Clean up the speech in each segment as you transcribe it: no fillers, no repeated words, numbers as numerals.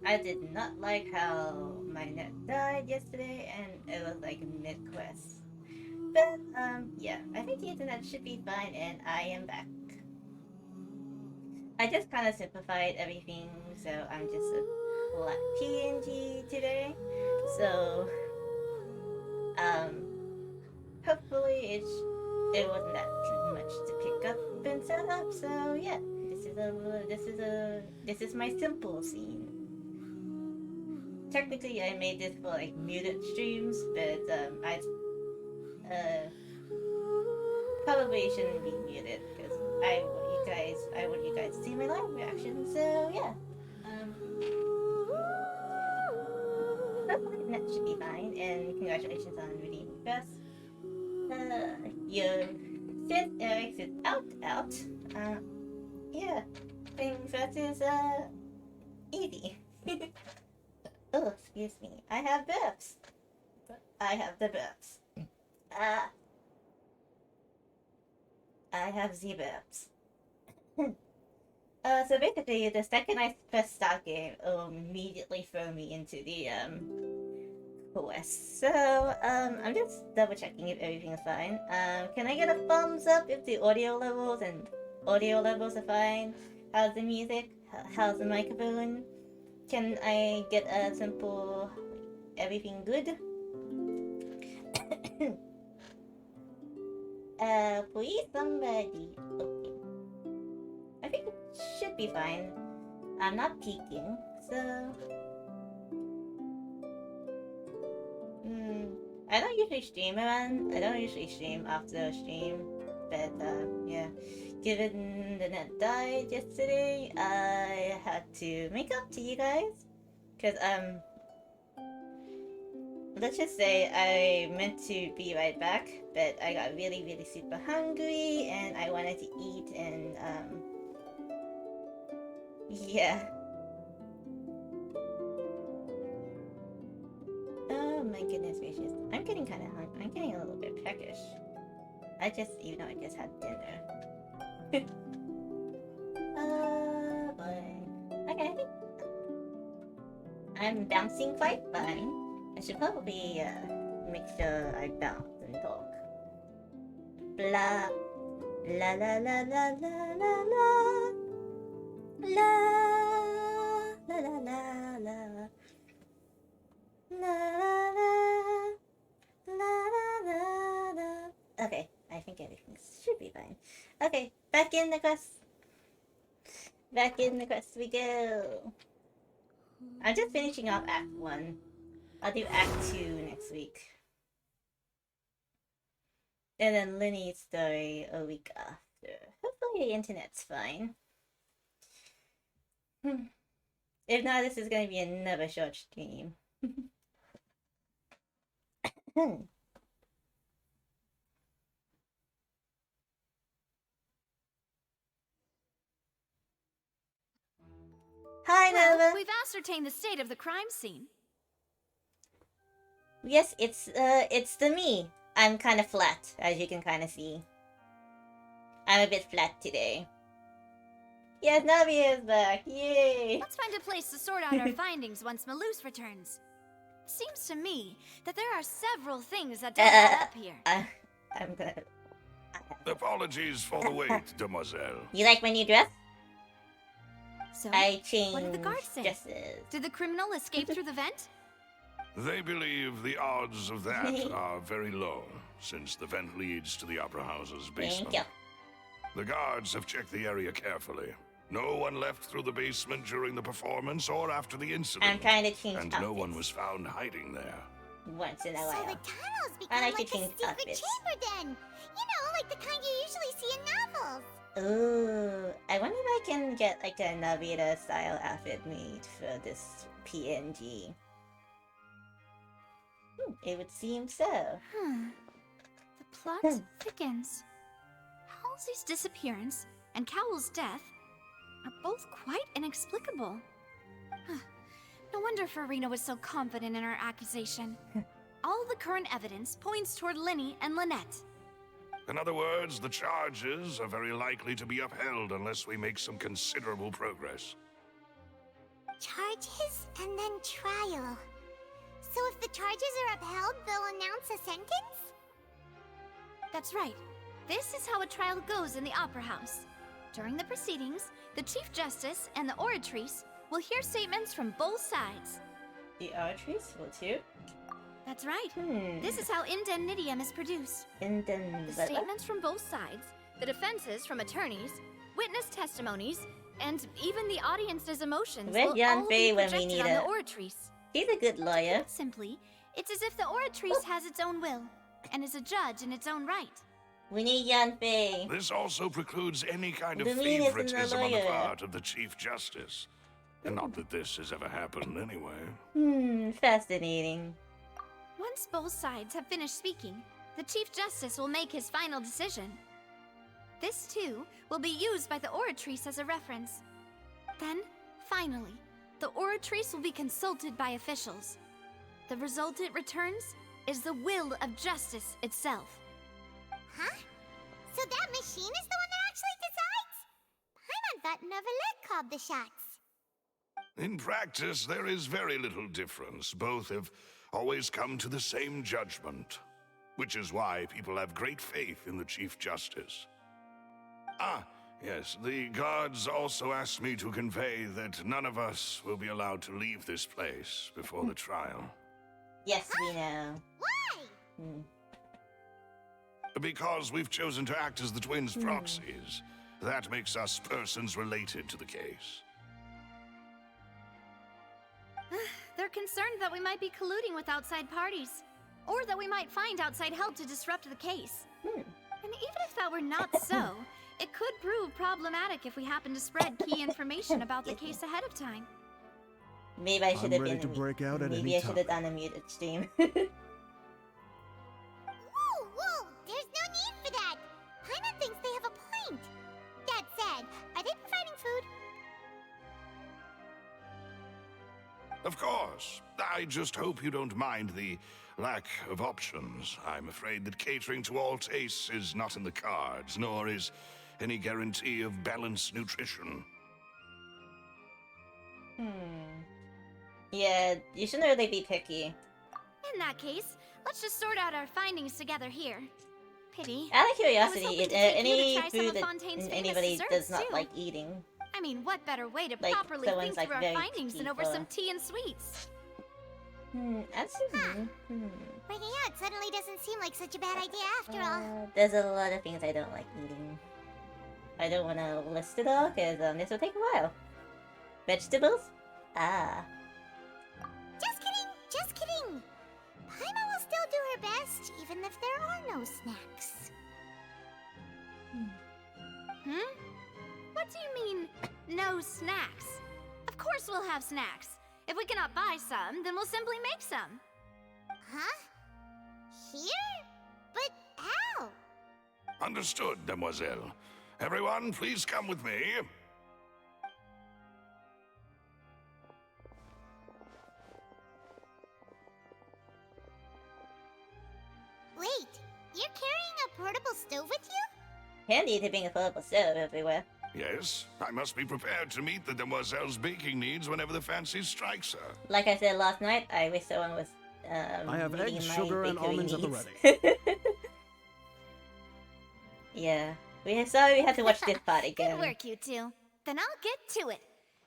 I did not like how my net died yesterday, and it was like mid-quest. But, yeah, I think the internet should be fine, and I am back. I just kind of simplified everything, so I'm just a flat PNG today. So, um, hopefully it wasn't that much to pick up and set up. So yeah, this is my simple scene. Technically, I made this for like muted streams, but I uh probably shouldn't be muted because I want you guys to see my live reaction. So yeah, um, hopefully that should be fine. And congratulations on redeeming Best. Your Sith Eric is out. Uh, yeah, playing versus Eevee. Oh, excuse me. I have burps. I have the burps. Uh, I have the burps. So basically, the second I press start game, it'll immediately throw me into the quest. So I'm just double checking if everything's fine. Can I get a thumbs up if the audio levels are fine? How's the music? How's the microphone? Can I get a simple everything good? Please somebody. Okay. I think it should be fine. I'm not peeking, so. I don't usually stream around. I don't usually stream after a stream, but yeah. Given the net died yesterday, I had to make up to you guys, cause let's just say I meant to be right back, but I got really super hungry and I wanted to eat and yeah. Oh my goodness gracious. I'm getting kind of hungry. I'm getting a little bit peckish. Even though I just had dinner. Boy. Okay, I think I'm bouncing quite fine. I should probably make sure I bounce and talk. Blah. La la la la la la la. La la la la la. La la la la la. Okay, I think everything should be fine. Okay, back in the quest. Back in the quest we go. I'm just finishing off Act 1. I'll do Act 2 next week. And then Linny's story a week after. Hopefully the internet's fine. If not, this is going to be another short stream. Hi, Well, Nova. we've ascertained the state of the crime scene. Yes, it's the me. I'm kind of flat, as you can kind of see. I'm a bit flat today. Yes, Navi is back. Yay! Let's find a place to sort out our findings once Maloose returns. It seems to me that there are several things that don't add up here. I'm gonna. Apologies for the wait, demoiselle. You like my new dress? So, I changed what did the guards say? dresses. Did the criminal escape through the vent? They believe the odds of that are very low, since the vent leads to the Opera House's basement. Thank you. The guards have checked the area carefully. No one left through the basement during the performance or after the incident. I'm trying to change and outfits. no one was found hiding there. Once in a So while. the tunnels become I like like to a change secret outfits. chamber then. You know, like the kind you usually see in novels. Ooh, I wonder if I can get like a Navita style outfit made for this PNG. It would seem so. The plot thickens. Halsey's disappearance and Cowell's death are both quite inexplicable. No wonder Farina was so confident in her accusation. All the current evidence points toward Linny and Lynette. In other words, the charges are very likely to be upheld unless we make some considerable progress. Charges and then trial. So if the charges are upheld, they'll announce a sentence? That's right. This is how a trial goes in the Opera House. During the proceedings, the Chief Justice and the oratrice will hear statements from both sides. The arteries will too. That's right. This is how indemnitium is produced. The statements from both sides, the defenses from attorneys, witness testimonies, and even the audience's emotions Where's will Jan all Fei be when we projected need on it? the oratrice. He's a good lawyer. Put simply, it's as if the oratrice has its own will and is a judge in its own right. We need Jan Fei. This also precludes any kind of The mean isn't a favoritism on the lawyer. part of the Chief Justice. And not that this has ever happened anyway. Fascinating. Once both sides have finished speaking, the Chief Justice will make his final decision. This, too, will be used by the oratrice as a reference. Then, finally, the oratrice will be consulted by officials. The result it returns is the will of justice itself. Huh? So that machine is the one that actually decides? Paimon thought Novelet called the shots. In practice, there is very little difference. Both have always come to the same judgment, which is why people have great faith in the Chief Justice. Ah, yes, the guards also asked me to convey that none of us will be allowed to leave this place before the trial. Yes, we know. Why? Because we've chosen to act as the twins' proxies. That makes us persons related to the case. They're concerned that we might be colluding with outside parties, or that we might find outside help to disrupt the case. And even if that were not so, it could prove problematic if we happen to spread key information about the case ahead of time. Maybe I should have ready been. to break out at Maybe any I should have time. done a muted stream. Whoa, whoa, there's no need for that. Paimon thinks they have a point. That said, are they providing food? Of course. I just hope you don't mind the lack of options. I'm afraid that catering to all tastes is not in the cards, nor is any guarantee of balanced nutrition. Yeah, you shouldn't really be picky. In that case, let's just sort out our findings together here. Pity. Out of I curiosity, was hoping is to there take you to any try some food of that Fontaine's famous anybody does desserts, not too. like eating? I mean, what better way to Like, properly someone's, think like, through our very findings than picky over for- some tea and sweets? Absolutely. Breaking out suddenly doesn't seem like such a bad idea after all. There's a lot of things I don't like eating. I don't want to list it all, because this will take a while. Vegetables? Ah. Just kidding. Paimon will still do her best, even if there are no snacks. What do you mean, no snacks? Of course we'll have snacks. If we cannot buy some, then we'll simply make some. Huh? Here? But how? Understood, demoiselle. Everyone, please come with me. Wait, you're carrying a portable stove with you? Handy to bring a portable stove everywhere. Yes, I must be prepared to meet the demoiselle's baking needs whenever the fancy strikes her. Like I said last night, I wish someone was I have meeting eggs, my sugar, and bakery almonds at the needs. Yeah. Sorry we had to watch this part again. Good work, you two. Then I'll get to it.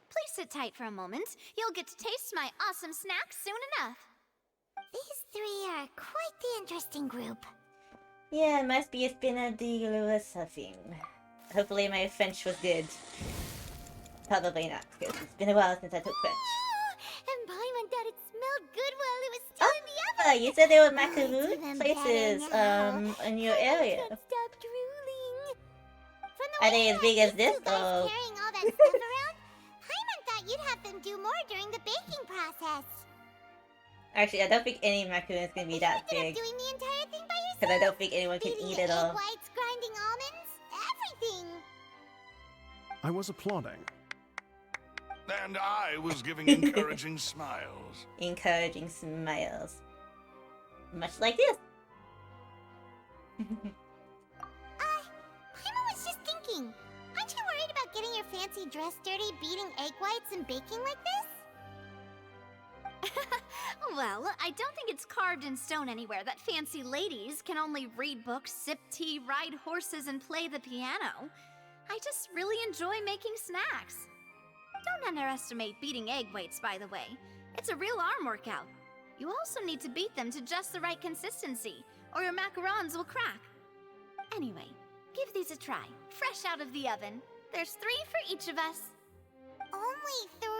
Please sit tight for a moment. You'll get to taste my awesome snacks soon enough. These three are quite the interesting group. Yeah, must be it's been a deal or something. Hopefully my French was good. Probably not, because it's been a while since I took French. And Paimon thought it smelled good while it was still in the oven. Ah, you said there were I do macaroon them places better now. in your I area. can't stop drooling. From the Are way they you as big had as this, you guys or- carrying all that stuff around, Paimon thought you'd have them do more during the baking process. Actually, I don't think any macaroon is gonna be You that ended up big. doing the entire thing by yourself. Because I don't think anyone can Beating eat the it egg all. whites, grinding almonds, everything. I was applauding. And I was giving encouraging smiles. Encouraging smiles. Much like this. Paimon was just thinking. Aren't you worried about getting your fancy dress dirty beating egg whites and baking like this? Well, I don't think it's carved in stone anywhere that fancy ladies can only read books, sip tea, ride horses, and play the piano. I just really enjoy making snacks. Don't underestimate beating egg whites, by the way. It's a real arm workout. You also need to beat them to just the right consistency, or your macarons will crack. Anyway, give these a try, fresh out of the oven. There's 3 for each of us. Only 3?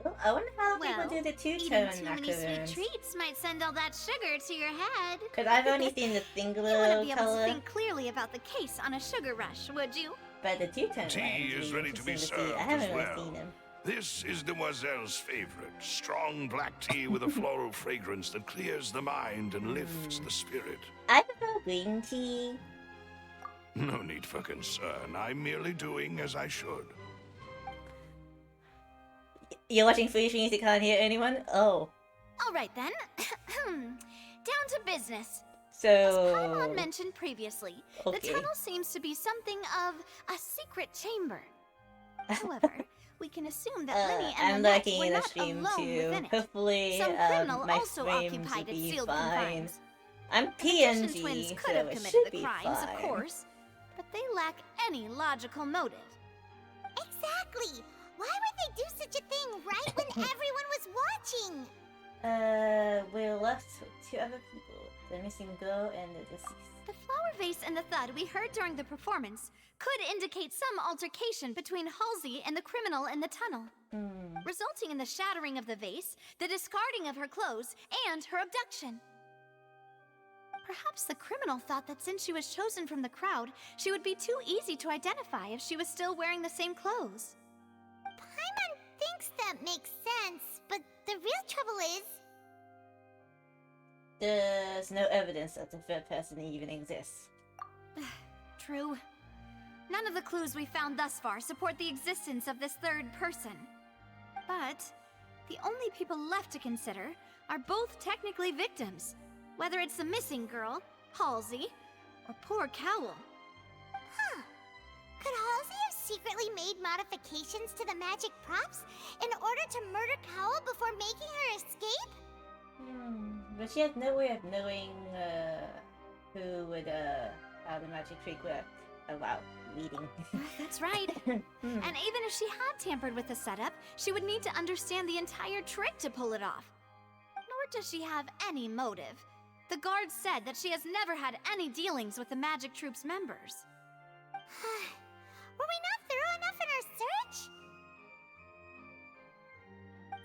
Oh, I wonder how Well, people do the eating two-tone too many sweet macaroons. treats might send all that sugar to your head. Because I've only seen the You singular wouldn't be able to color, think clearly about the case on a sugar rush, would you? but the two-tone Tea one is ready to be interesting see. served I haven't as really well. seen them. This is Demoiselle's favorite. Strong black tea with a floral fragrance that clears the mind and lifts the spirit. I prefer green tea. No need for concern. I'm merely doing as I should. You're watching Free Streams, you can't hear anyone? Oh. All right then. Down to business. As So... Paimon mentioned previously, Okay. the tunnel seems to be something of a secret chamber. However, we can assume that Linny and I'm Lynette lurking were in the not stream alone too. within it. Hopefully, Some criminal my also frames occupied will its be sealed fine. confines. I'm Magician PNG, twins so could have it committed should the be crimes, fine. of course, but they lack any logical motive. Exactly! Why would they do such a thing right when everyone was watching? We're left with 2 other people. The missing girl and the deceased. The flower vase and the thud we heard during the performance could indicate some altercation between Halsey and the criminal in the tunnel, resulting in the shattering of the vase, the discarding of her clothes, and her abduction. Perhaps the criminal thought that since she was chosen from the crowd, she would be too easy to identify if she was still wearing the same clothes. Paimon thinks that makes sense, but the real trouble is... There's no evidence that the third person even exists. True. None of the clues we found thus far support the existence of this third person. But the only people left to consider are both technically victims, whether it's the missing girl, Halsey, or poor Cowl. Huh. Could Halsey have secretly made modifications to the magic props in order to murder Cowl before making her escape? But she had no way of knowing who would how the magic trick worked. Oh wow, reading. That's right. And even if she had tampered with the setup, she would need to understand the entire trick to pull it off. Nor does she have any motive. The guards said that she has never had any dealings with the magic troop's members. Were we not thorough enough in our search?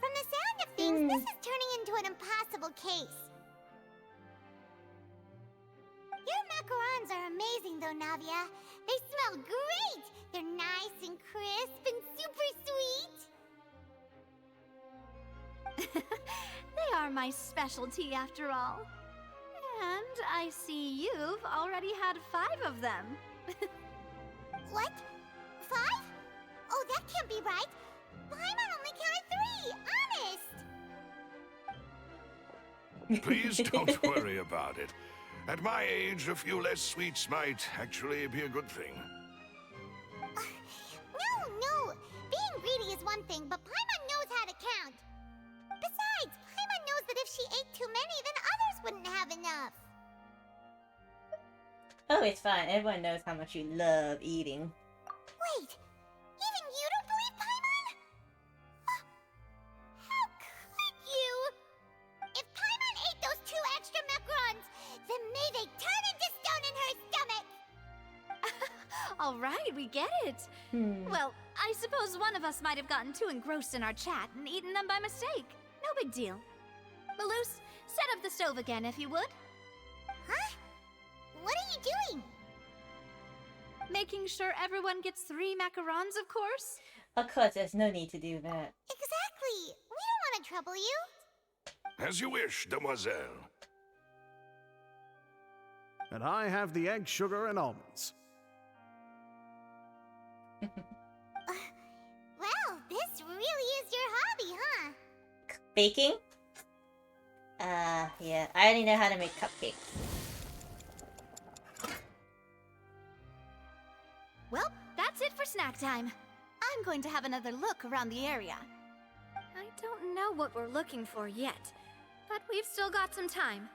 From the sound of things, this is turning into an impossible case. Your macarons are amazing though, Navia. They smell great! They're nice and crisp and super sweet! They are my specialty after all. And I see you've already had 5 of them. What? 5? Oh, that can't be right. Paimon only counted 3, honest! Please don't worry about it. At my age, a few less sweets might actually be a good thing. No! Being greedy is one thing, but Paimon knows how to count. Besides, Paimon knows that if she ate too many, then others wouldn't have enough. Oh, it's fine. Everyone knows how much you love eating. Wait, even you don't believe Paimon? How could you? If Paimon ate those 2 extra macarons, then may they turn into stone in her stomach! All right, we get it. Well, I suppose one of us might have gotten too engrossed in our chat and eaten them by mistake. No big deal. Maloose, set up the stove again if you would. Huh? What are you doing? Making sure everyone gets 3 macarons, of course. Of course, there's no need to do that. Exactly. We don't want to trouble you. As you wish, demoiselle. And I have the egg, sugar, and almonds. Well, this really is your hobby, huh? Baking? Yeah. I only know how to make cupcakes. Well, that's it for snack time. I'm going to have another look around the area. I don't know know what we're looking for yet, but we've still got some time.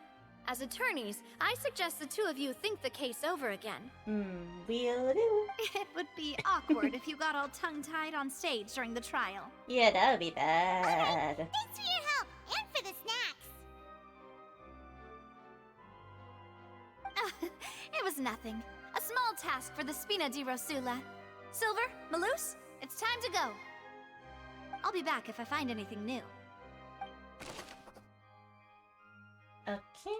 As attorneys, I suggest the two of you think the case over again. Will do. It would be awkward if you got all tongue-tied on stage during the trial. Yeah, that would be bad. Thanks for your help and for the snacks. It was nothing. A small task for the Spina di Rosula. Silver, Malus, it's time to go. I'll be back if I find anything new. Okay.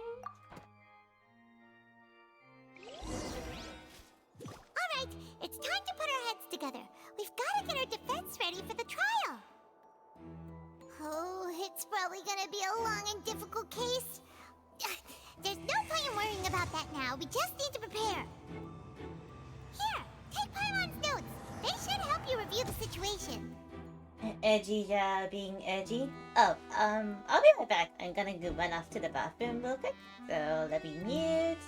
Alright, it's time to put our heads together. We've got to get our defense ready for the trial. Oh, it's probably gonna be a long and difficult case. There's no point in worrying about that now. We just need to prepare. Here, take Paimon's notes. They should help you review the situation. Edgy job being edgy. Oh, I'll be right back. I'm gonna go run off to the bathroom real quick. So let me mute.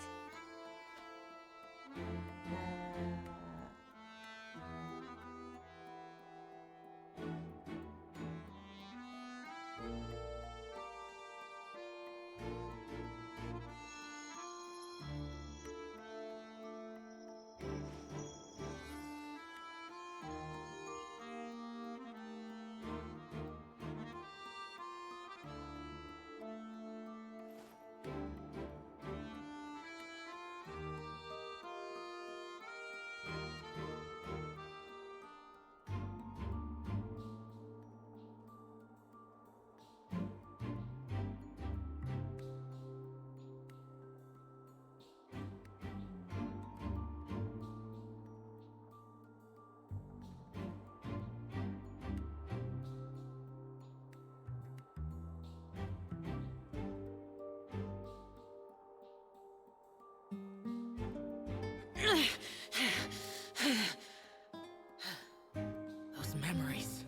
Those memories.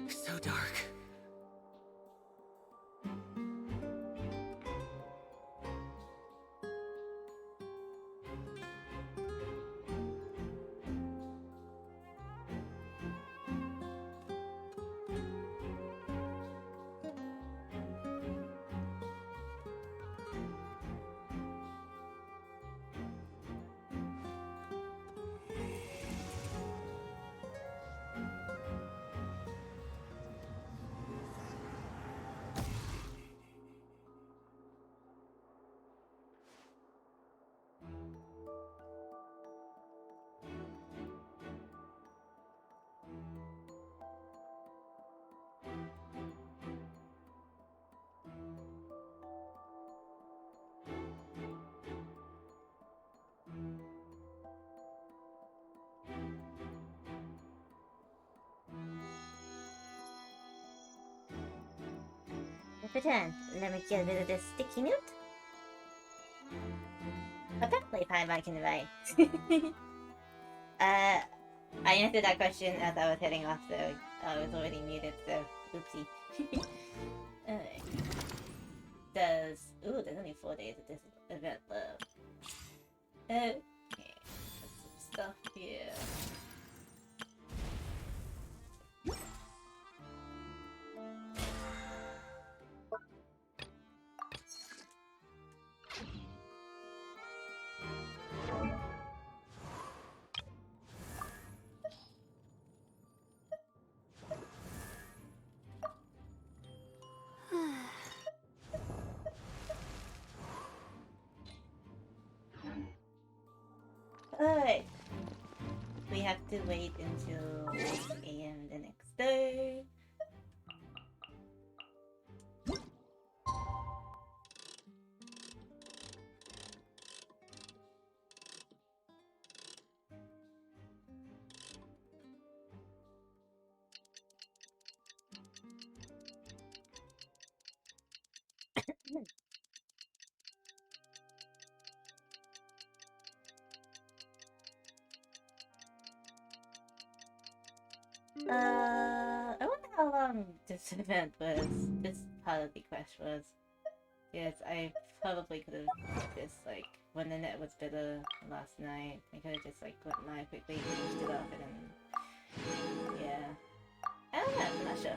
So dark. Pretend. Let me get rid of this sticky note. Apparently, Paimon can write. I answered that question as I was heading off, so I was already muted, so oopsie. Alright. Ooh, there's only 4 days of this event left. Okay. Put some stuff here. Alright. We have to wait until 6 AM the next day. I wonder how long this event was. This part of the quest was. Yes, I probably could have just like when the net was better last night. I could have just like went live quickly, finished it up, and then yeah. I don't know. I'm not sure.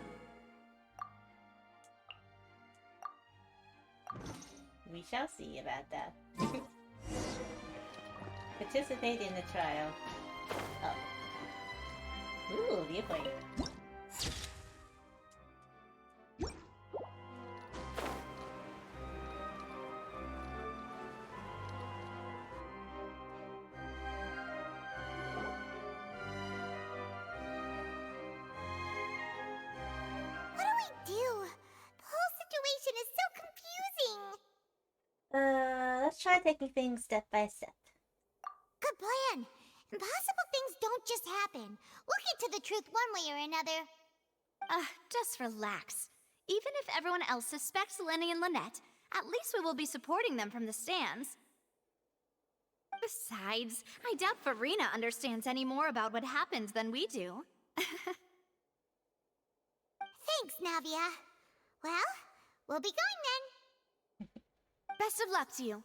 shall see about that. Participate in the trial. Oh. Ooh, viewpoint. What do we do? The whole situation is so confusing. Let's try taking things step by step. Good plan. Impossible things don't just happen. We'll get to the truth one way or another. Just relax. Even if everyone else suspects Lenny and Lynette, at least we will be supporting them from the stands. Besides, I doubt Farina understands any more about what happened than we do. Thanks, Navia. Well, we'll be going then. Best of luck to you.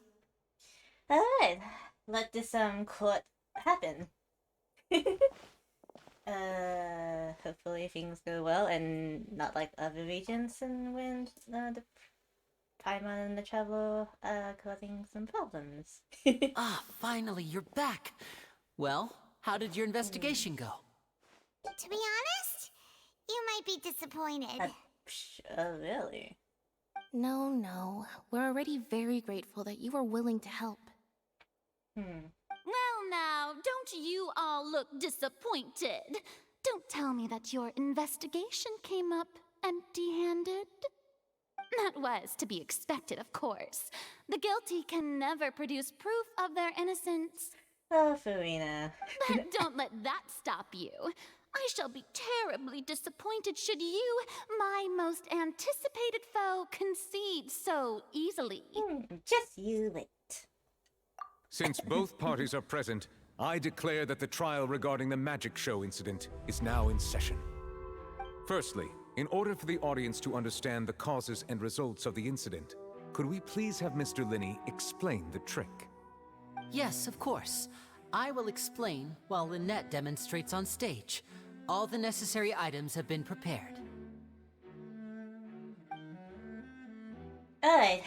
Alright, let this court happen. Hopefully things go well and not like other regions and when the Paimon and the travel causing some problems. Finally, you're back. Well, how did your investigation go? To be honest, you might be disappointed. Oh, really? No. We're already very grateful that you were willing to help. Well now, don't you all look disappointed? Don't tell me that your investigation came up empty-handed. That was to be expected, of course. The guilty can never produce proof of their innocence. Oh, Farina. But don't let that stop you. I shall be terribly disappointed should you, my most anticipated foe, concede so easily. Just you wait. Since both parties are present, I declare that the trial regarding the magic show incident is now in session. Firstly, in order for the audience to understand the causes and results of the incident, could we please have Mr. Linney explain the trick? Yes, of course. I will explain while Lynette demonstrates on stage. All the necessary items have been prepared. Alright.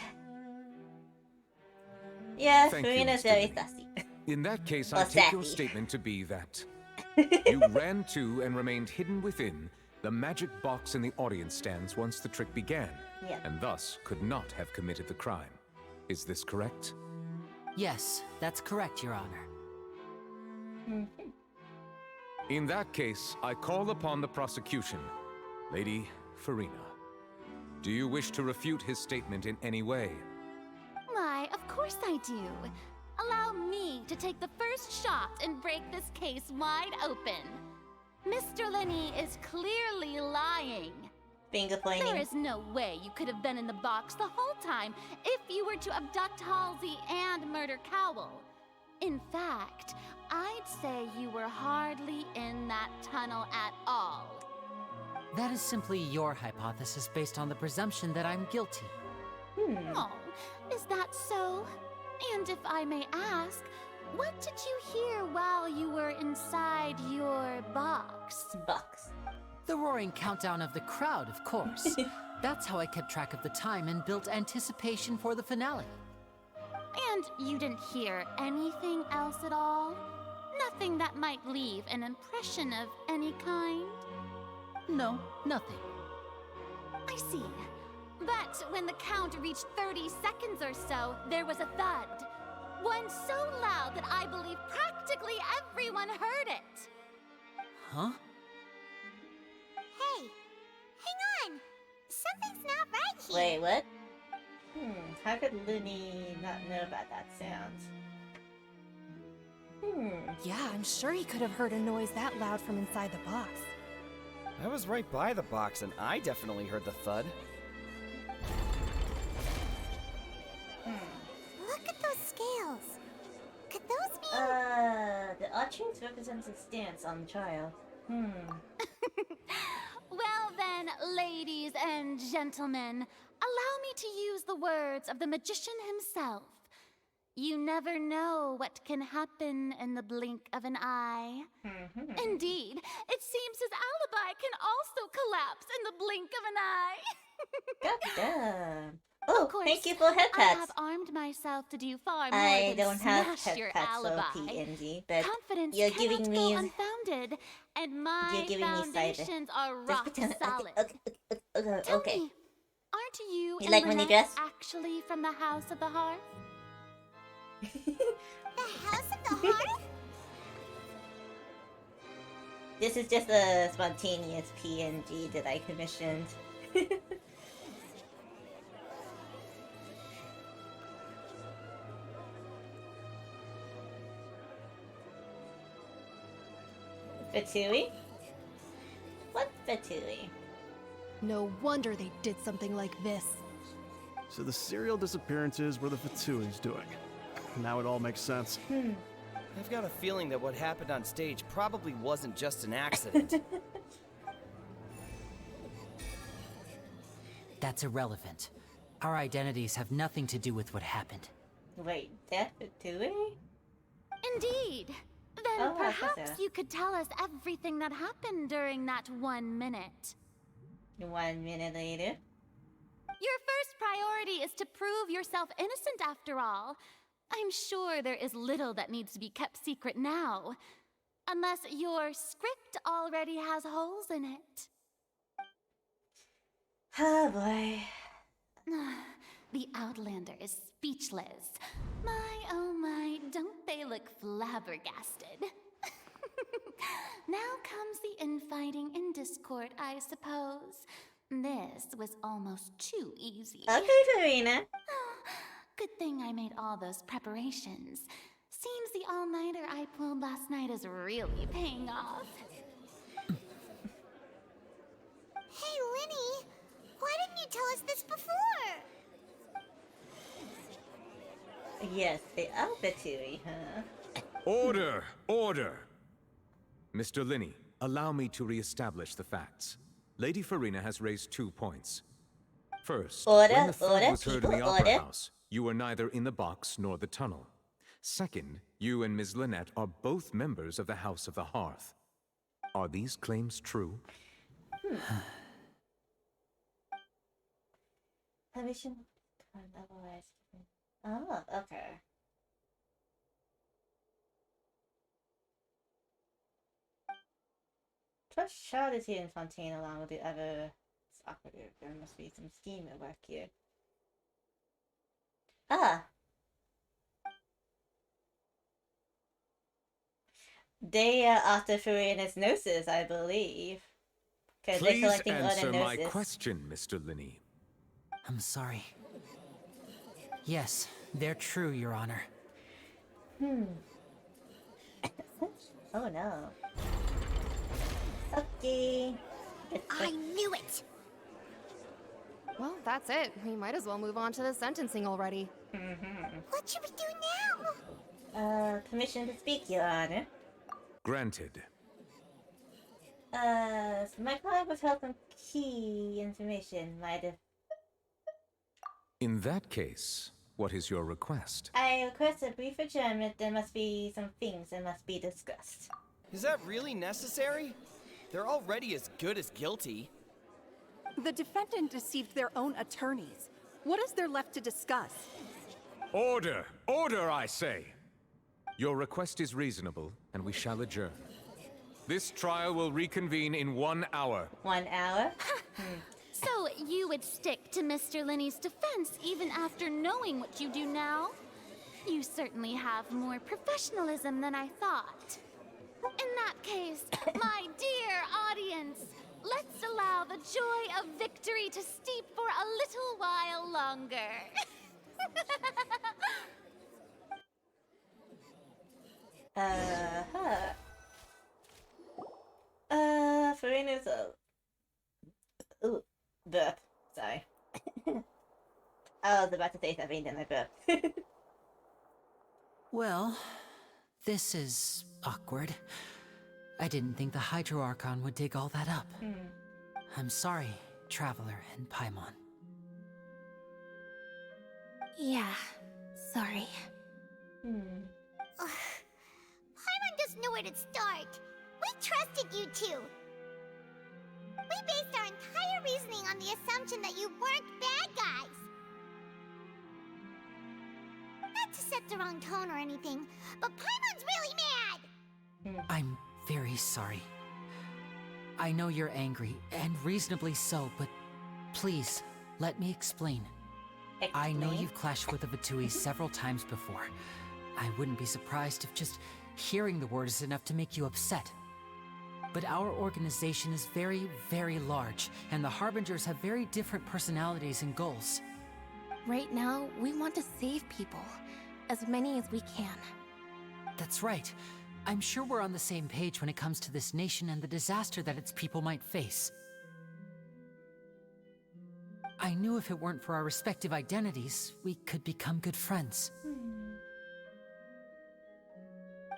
Yeah, Thank you, Farina's Mr. very Linney. sassy. In that case, I Well, take your sassy. statement to be that you ran to and remained hidden within the magic box in the audience stands once the trick began, Yeah. and thus could not have committed the crime. Is this correct? Yes, that's correct, Your Honor. In that case, I call upon the prosecution. Lady Farina, do you wish to refute his statement in any way? Why, of course I do. Allow me to take the first shot and break this case wide open. Mr. Linney is clearly lying. Finger pointing. There is no way you could have been in the box the whole time if you were to abduct Halsey and murder Cowell. In fact, I'd say you were hardly in that tunnel at all. That is simply your hypothesis based on the presumption that I'm guilty. Oh, is that so? And if I may ask, what did you hear while you were inside your box? Box. The roaring countdown of the crowd, of course. That's how I kept track of the time and built anticipation for the finale. And you didn't hear anything else at all? Nothing that might leave an impression of any kind? No, nothing. I see. But when the count reached 30 seconds or so, there was a thud. One so loud that I believe practically everyone heard it. Huh? Hey, hang on. Something's not right here. Wait, what? How could Looney not know about that sound? Yeah, I'm sure he could have heard a noise that loud from inside the box. I was right by the box and I definitely heard the thud. Look at those scales. Could those be... The archers represents a stance on the trial. Well then, ladies and gentlemen, allow me to use the words of the magician himself. You never know what can happen in the blink of an eye. Indeed, it seems his alibi can also collapse in the blink of an eye. God damn. Oh, course, thank you for head I pats. have armed myself to do far more I than don't have smash head your pats for alibi. PNG, but Confidence you're cannot giving go me unfounded, and my you're giving me cider. foundations are Just rock pretend. solid. Okay. Tell Okay. me, aren't you, You and like my new Lynette dress? actually from the House of the Hearth? The House of the Hearth? This is just a spontaneous PNG that I commissioned. Fatui? What's Fatui? No wonder they did something like this. So the serial disappearances were the Fatui's doing. Now it all makes sense. I've got a feeling that what happened on stage probably wasn't just an accident. That's irrelevant. Our identities have nothing to do with what happened. Wait, that Fatui? Indeed. Then Oh, I thought perhaps so. you could tell us everything that happened during that 1 minute. 1 minute later. Your first priority is to prove yourself innocent after all. I'm sure there is little that needs to be kept secret now. Unless your script already has holes in it. Oh boy. The Outlander is speechless. My, oh my, don't they look flabbergasted? Now comes the infighting and discord, I suppose. This was almost too easy. Okay, Farina. Good thing I made all those preparations. Seems the all-nighter I pulled last night is really paying off. Hey, Linny, why didn't you tell us this before? Yes, they are Fatui, huh? Order! Order! Mr. Linney, allow me to re-establish the facts. Lady Farina has raised 2 points. First, Order, when the thud order, was heard in the people, Opera order. House, you were neither in the box nor the tunnel. Second, you and Ms. Lynette are both members of the House of the Hearth. Are these claims true? Permission. Oh, okay. Trust child is here in Fontaine along with the other operative. There must be some scheme at work here. Ah. They are after Farina's gnosis, I believe. Because they're Please collecting answer other my gnosis. question, Mr. Linney. I'm sorry. Yes, they're true, Your Honor. Oh no. Okay. I knew it! Well, that's it. We might as well move on to the sentencing already. What should we do now? Permission to speak, Your Honor. Granted. So my client was held some key information. Might have. In that case, what is your request? I request a brief adjournment. There must be some things that must be discussed. Is that really necessary? They're already as good as guilty. The defendant deceived their own attorneys. What is there left to discuss? Order! Order, I say! Your request is reasonable, and we shall adjourn. This trial will reconvene in 1 hour. 1 hour? So you would stick to Mr. Linney's defense even after knowing what you do now? You certainly have more professionalism than I thought. In that case, my dear audience, let's allow the joy of victory to steep for a little while longer. Farina's ooh, burp. Sorry. I was about to say something, then I burped. Well, this is awkward. I didn't think the Hydro Archon would dig all that up. I'm sorry, Traveler and Paimon. Yeah, sorry. Paimon doesn't know where to start. We trusted you two. We based our entire reasoning on the assumption that you weren't bad guys. set the wrong tone or anything, but Paimon's really mad! I'm very sorry. I know you're angry, and reasonably so, but please, let me explain. I know you've clashed with the Fatui several times before. I wouldn't be surprised if just hearing the word is enough to make you upset. But our organization is very, very large, and the Harbingers have very different personalities and goals. Right now, we want to save people. As many as we can. That's right. I'm sure we're on the same page when it comes to this nation and the disaster that its people might face. I knew if it weren't for our respective identities, we could become good friends.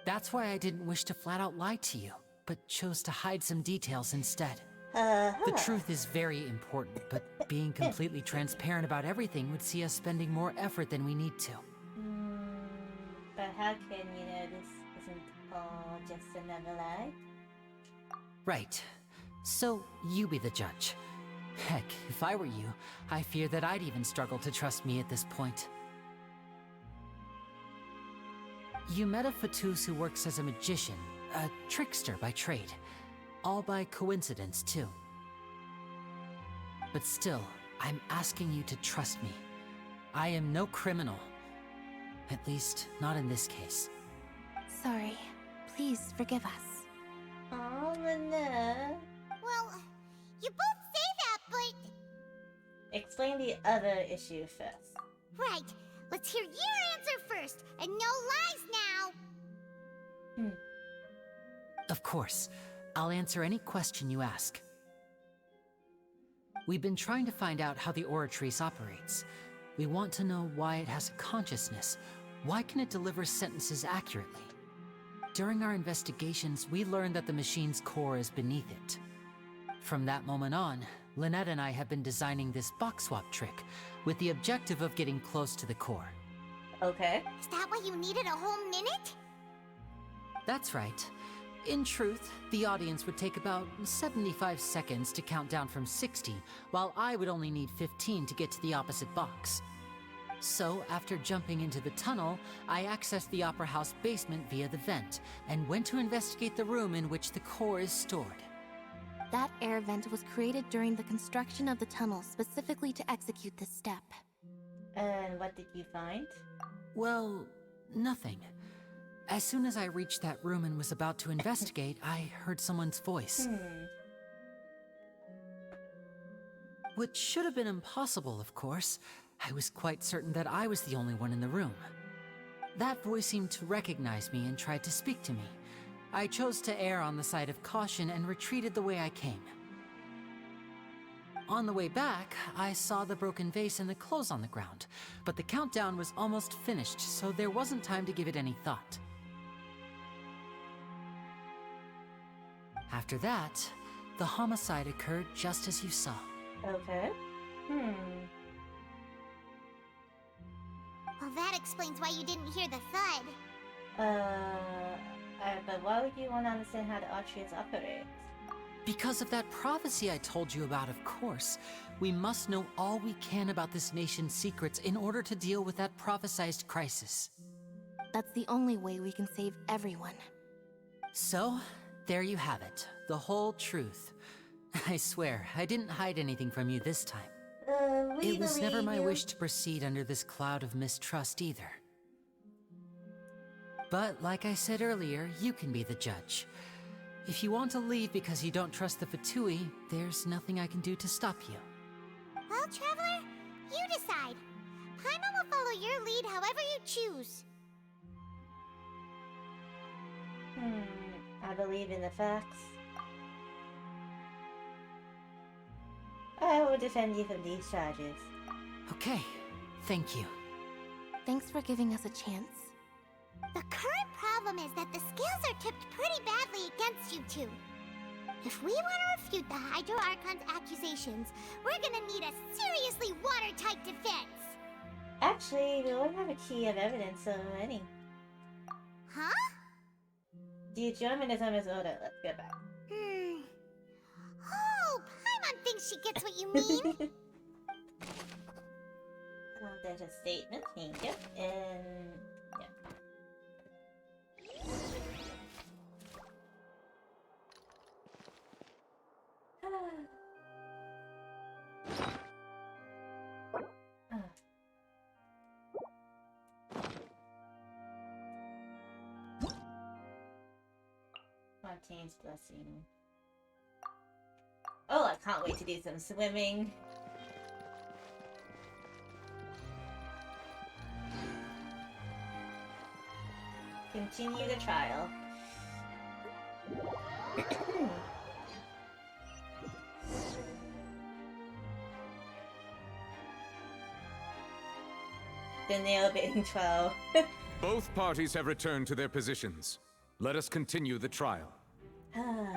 That's why I didn't wish to flat out lie to you, but chose to hide some details instead. The truth is very important, but being completely transparent about everything would see us spending more effort than we need to. But how can you know this isn't all just another lie? Right. So, you be the judge. Heck, if I were you, I fear that I'd even struggle to trust me at this point. You met a Fatus who works as a magician, a trickster by trade. All by coincidence, too. But still, I'm asking you to trust me. I am no criminal. At least, not in this case. Sorry. Please forgive us. Oh, no. Well, you both say that, but... Explain the other issue first. Right. Let's hear your answer first, and no lies now! Of course. I'll answer any question you ask. We've been trying to find out how the Oratrice operates. We want to know why it has a consciousness. Why can it deliver sentences accurately? During our investigations, we learned that the machine's core is beneath it. From that moment on, Lynette and I have been designing this box swap trick, with the objective of getting close to the core. Okay. Is that why you needed a whole minute? That's right. In truth, the audience would take about 75 seconds to count down from 60, while I would only need 15 to get to the opposite box. So, after jumping into the tunnel, I accessed the Opera House basement via the vent, and went to investigate the room in which the core is stored. That air vent was created during the construction of the tunnel specifically to execute this step. And what did you find? Well, nothing. As soon as I reached that room and was about to investigate, I heard someone's voice. Which should have been impossible, of course. I was quite certain that I was the only one in the room. That voice seemed to recognize me and tried to speak to me. I chose to err on the side of caution and retreated the way I came. On the way back, I saw the broken vase and the clothes on the ground, but the countdown was almost finished, so there wasn't time to give it any thought. After that, the homicide occurred just as you saw. Okay. Well, that explains why you didn't hear the thud. But why would you want to understand how the Archers operate? Because of that prophecy I told you about, of course. We must know all we can about this nation's secrets in order to deal with that prophesized crisis. That's the only way we can save everyone. So, there you have it. The whole truth. I swear, I didn't hide anything from you this time. It was never my wish to proceed under this cloud of mistrust either. But like I said earlier, you can be the judge. If you want to leave because you don't trust the Fatui, there's nothing I can do to stop you. Well, Traveler, you decide. Paimon will follow your lead however you choose. I believe in the facts. I will defend you from these charges. Okay, thank you. Thanks for giving us a chance. The current problem is that the scales are tipped pretty badly against you two. If we want to refute the Hydro Archon's accusations, we're gonna need a seriously watertight defense. Actually, we won't have a key of evidence, so any. Huh? Do you join me in Summer's order? Let's go back. Oh, Paimon thinks she gets what you mean. there's a statement. Thank you. And yeah. Fontaine's blessing. Oh, I can't wait to do some swimming. Continue the trial. The nail baiting trial. Both parties have returned to their positions. Let us continue the trial.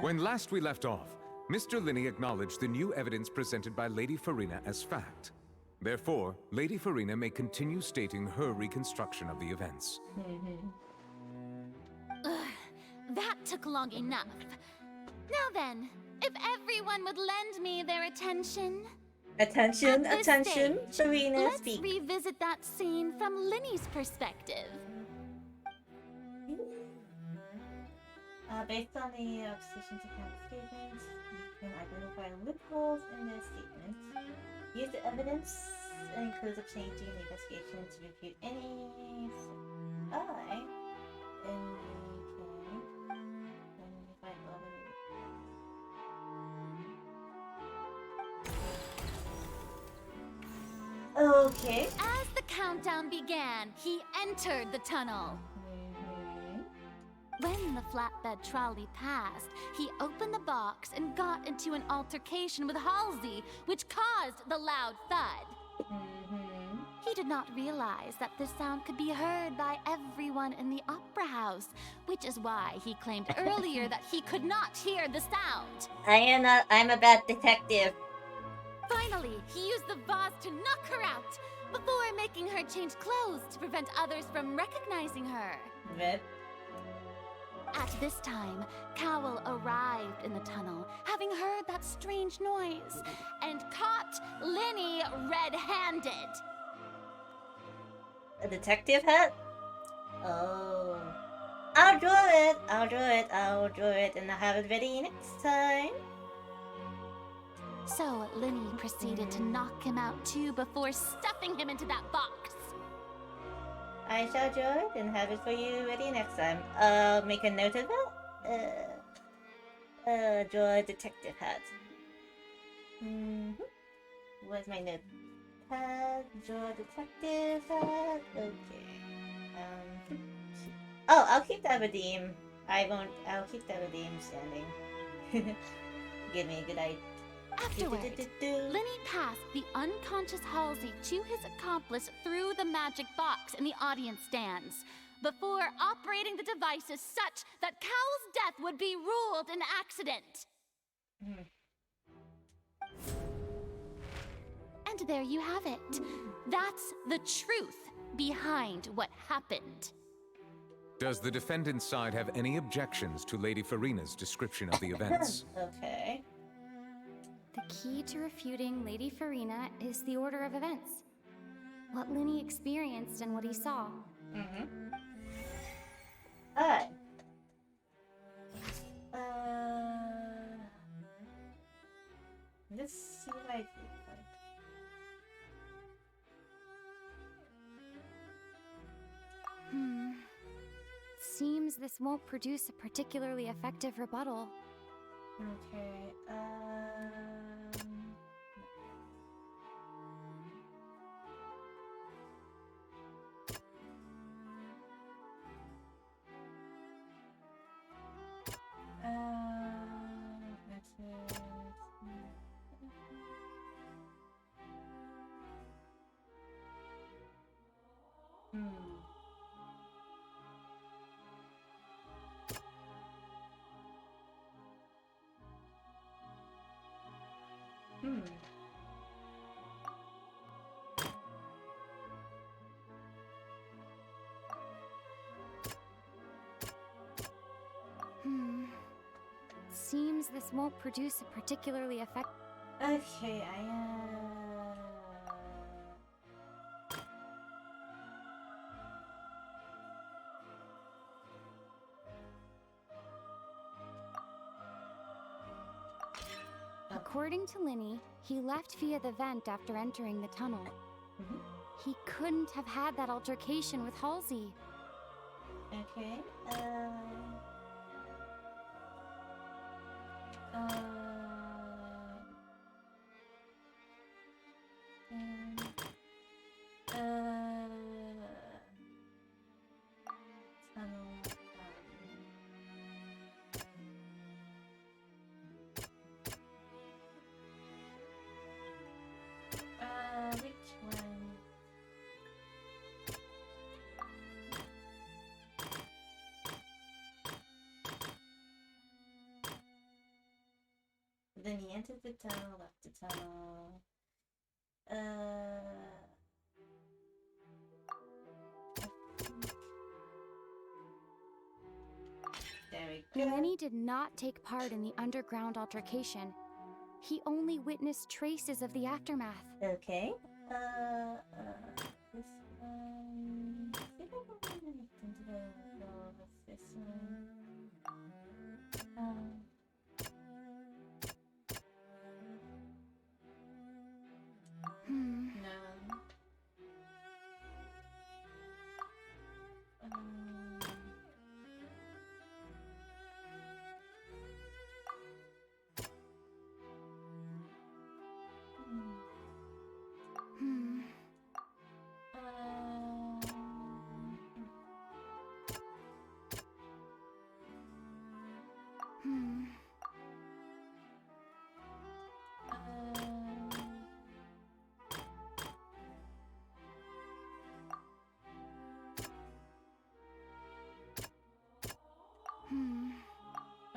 When last we left off, Mr. Linney acknowledged the new evidence presented by Lady Farina as fact. Therefore, Lady Farina may continue stating her reconstruction of the events. That took long enough. Now then, if everyone would lend me their attention. Attention, At this attention, stage, Farina, let's speak. revisit that scene from Linney's perspective. Based on the opposition's account statements, you can identify loopholes in their statements. Use the evidence that includes a changing the investigation to refute any lie. Okay. As the countdown began, he entered the tunnel. When the flatbed trolley passed, he opened the box and got into an altercation with Halsey, which caused the loud thud. He did not realize that this sound could be heard by everyone in the opera house, which is why he claimed earlier that he could not hear the sound. I'm a bad detective. Finally, he used the vase to knock her out, before making her change clothes to prevent others from recognizing her. Rip. At this time, Cowell arrived in the tunnel, having heard that strange noise, and caught Linney red-handed. A detective hat? Oh. I'll draw it, and I'll have it ready next time. So Linney proceeded to knock him out too before stuffing him into that box. I shall draw it and have it for you ready next time. I'll make a note of that. Draw a detective hat. Where's my notepad? Draw a detective hat. Okay. Oh, I'll keep that redeem. I'll keep that redeem standing. Give me a good idea. Afterward, Linney passed the unconscious Halsey to his accomplice through the magic box in the audience stands, before operating the devices such that Cowell's death would be ruled an accident. And there you have it. That's the truth behind what happened. Does the defendant's side have any objections to Lady Farina's description of the events? Okay. The key to refuting Lady Farina is the order of events. What Linney experienced and what he saw. Alright. Let's see what I do. Seems this won't produce a particularly effective rebuttal. Okay, that's it. Seems this won't produce a particularly effective. Okay, According to Linny, he left via the vent after entering the tunnel. He couldn't have had that altercation with Halsey. Okay, which one? Then he entered the tunnel, left the tunnel. There we go. Lenny did not take part in the underground altercation. He only witnessed traces of the aftermath. Okay. This one. I think I'm going to look into the wall of this one. No.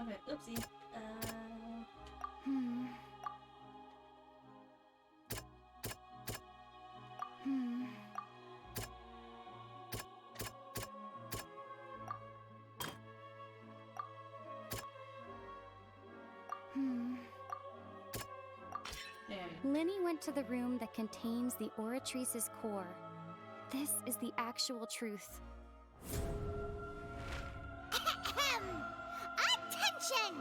Okay, oopsie. Lenny went to the room that contains the Oratrice's core. This is the actual truth. Attention!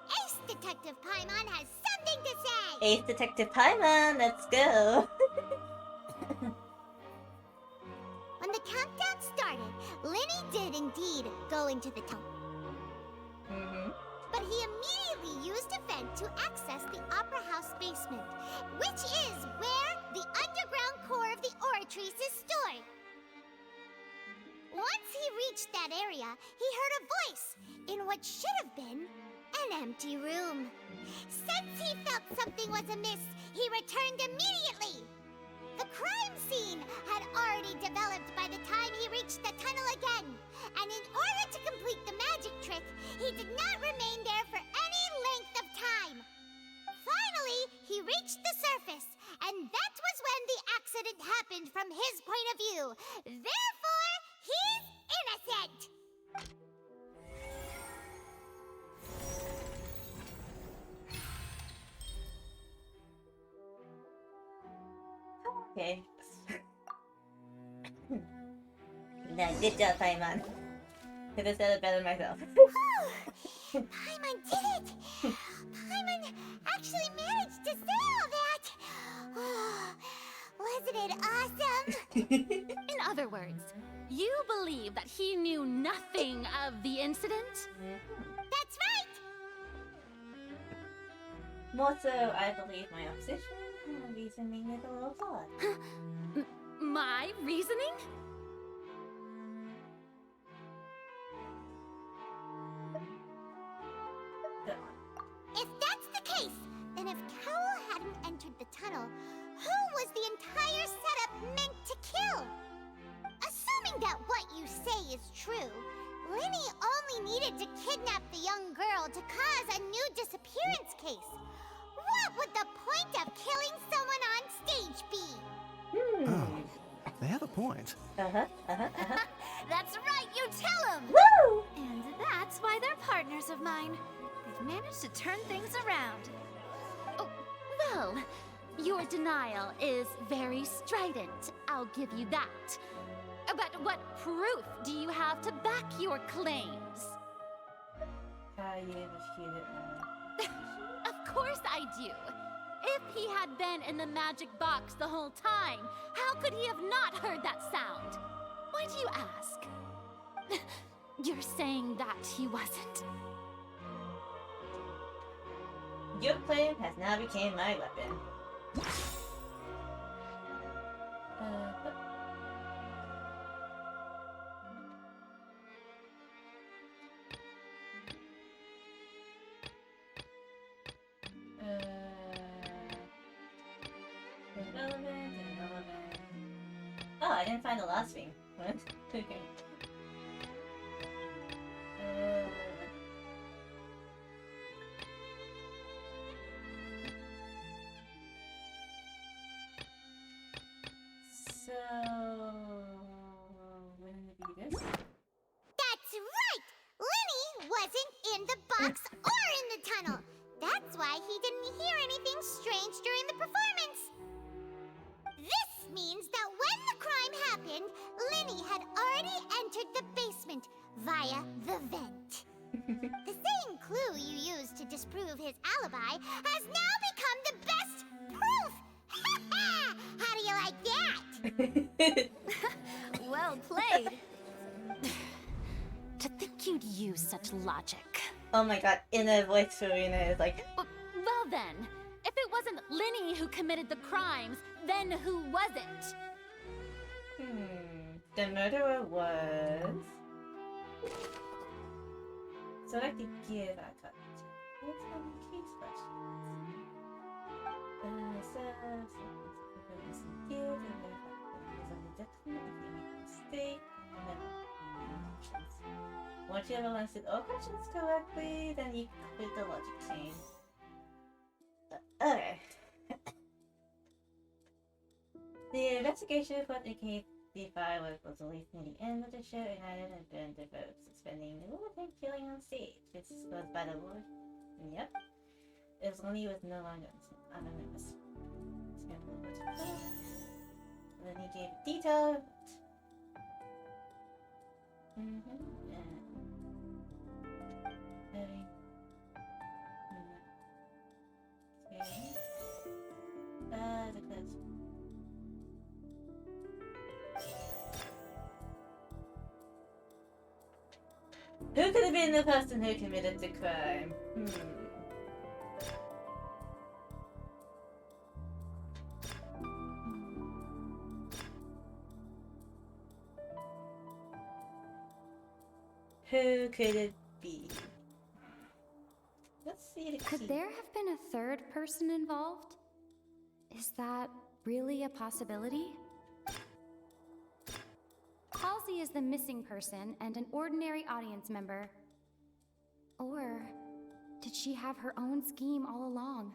Ace Detective Paimon has something to say! Ace Detective Paimon, let's go! When the countdown started, Lenny did indeed go into the tunnel. But he immediately used a vent to access the Opera House basement, which is where the underground core of the Oratrice is stored. Once he reached that area, he heard a voice in what should have been an empty room. Since he felt something was amiss, he returned immediately. The crime scene had already developed by the time he reached the tunnel again, and in order to complete the magic trick, he did not remain there for any length of time. Finally, he reached the surface, and that was when the accident happened from his point of view. Therefore, he's innocent! Okay. No, good job, Paimon. Could have said it better myself. Paimon did it! Paimon actually managed to say all that! Wasn't it awesome? In other words, you believe that he knew nothing of the incident? That's right! More so, I believe my opposition. Reasoning is a little flawed. My reasoning? If that's the case, then if Cowell hadn't entered the tunnel, who was the entire setup meant to kill? Assuming that what you say is true, Lenny only needed to kidnap the young girl to cause a new disappearance case. What would the point of killing someone on stage be? Oh, they have a point. That's right, you tell him! Woo! And that's why they're partners of mine. They've managed to turn things around. Oh, well, your denial is very strident, I'll give you that. But what proof do you have to back your claims? How you defeated Of course I do. If he had been in the magic box the whole time, how could he have not heard that sound? Why do you ask? You're saying that he wasn't. Your claim has now become my weapon. Irrelevant. Oh, I didn't find the last thing. What? Okay. So, wouldn't it be this? That's right! Lenny wasn't in the box or in the tunnel. That's why he didn't hear anything strange during the performance. This means that when the crime happened, Lenny had already entered the basement via the vent. The same clue you used to disprove his alibi has now become the best proof! How do you like that? Well played. To think you'd use such logic. Oh my god, inner voice Serena is like... Well then, if it wasn't Lenny who committed the crimes, then who was it? The murderer was... Select the give I cut. What's on the case questions? Once you have answered all questions correctly, then you complete the logic chain. Okay. The investigation report indicates the firework was released near the end of the show and added and burned the vote, suspending the Wolverine killing on stage. This was by the Lord. Yep. It was only with no longer anonymous. Then he gave detail. The clips. Who could have been the person who committed the crime? Who could it be? Let's see. Could there have been a third person involved? Is that really a possibility? Halsey is the missing person and an ordinary audience member. Or did she have her own scheme all along?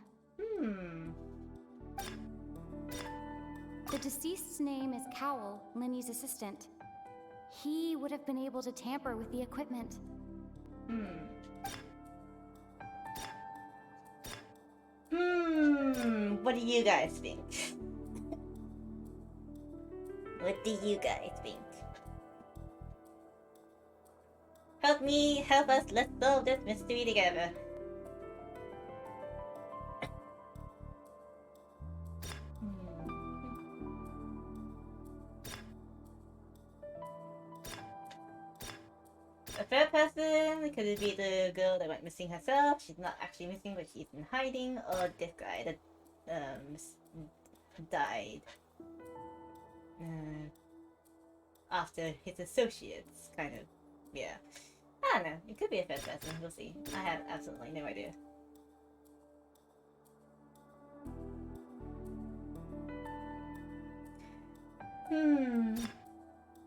The deceased's name is Cowell, Lenny's assistant. He would have been able to tamper with the equipment. What do you guys think? What do you guys think? Help me, help us, let's solve this mystery together. A third person? Could it be the girl that went missing herself? She's not actually missing, but she's in hiding. Or this guy that died after his associates, kind of. Yeah. I don't know. It could be a third person. We'll see. I have absolutely no idea.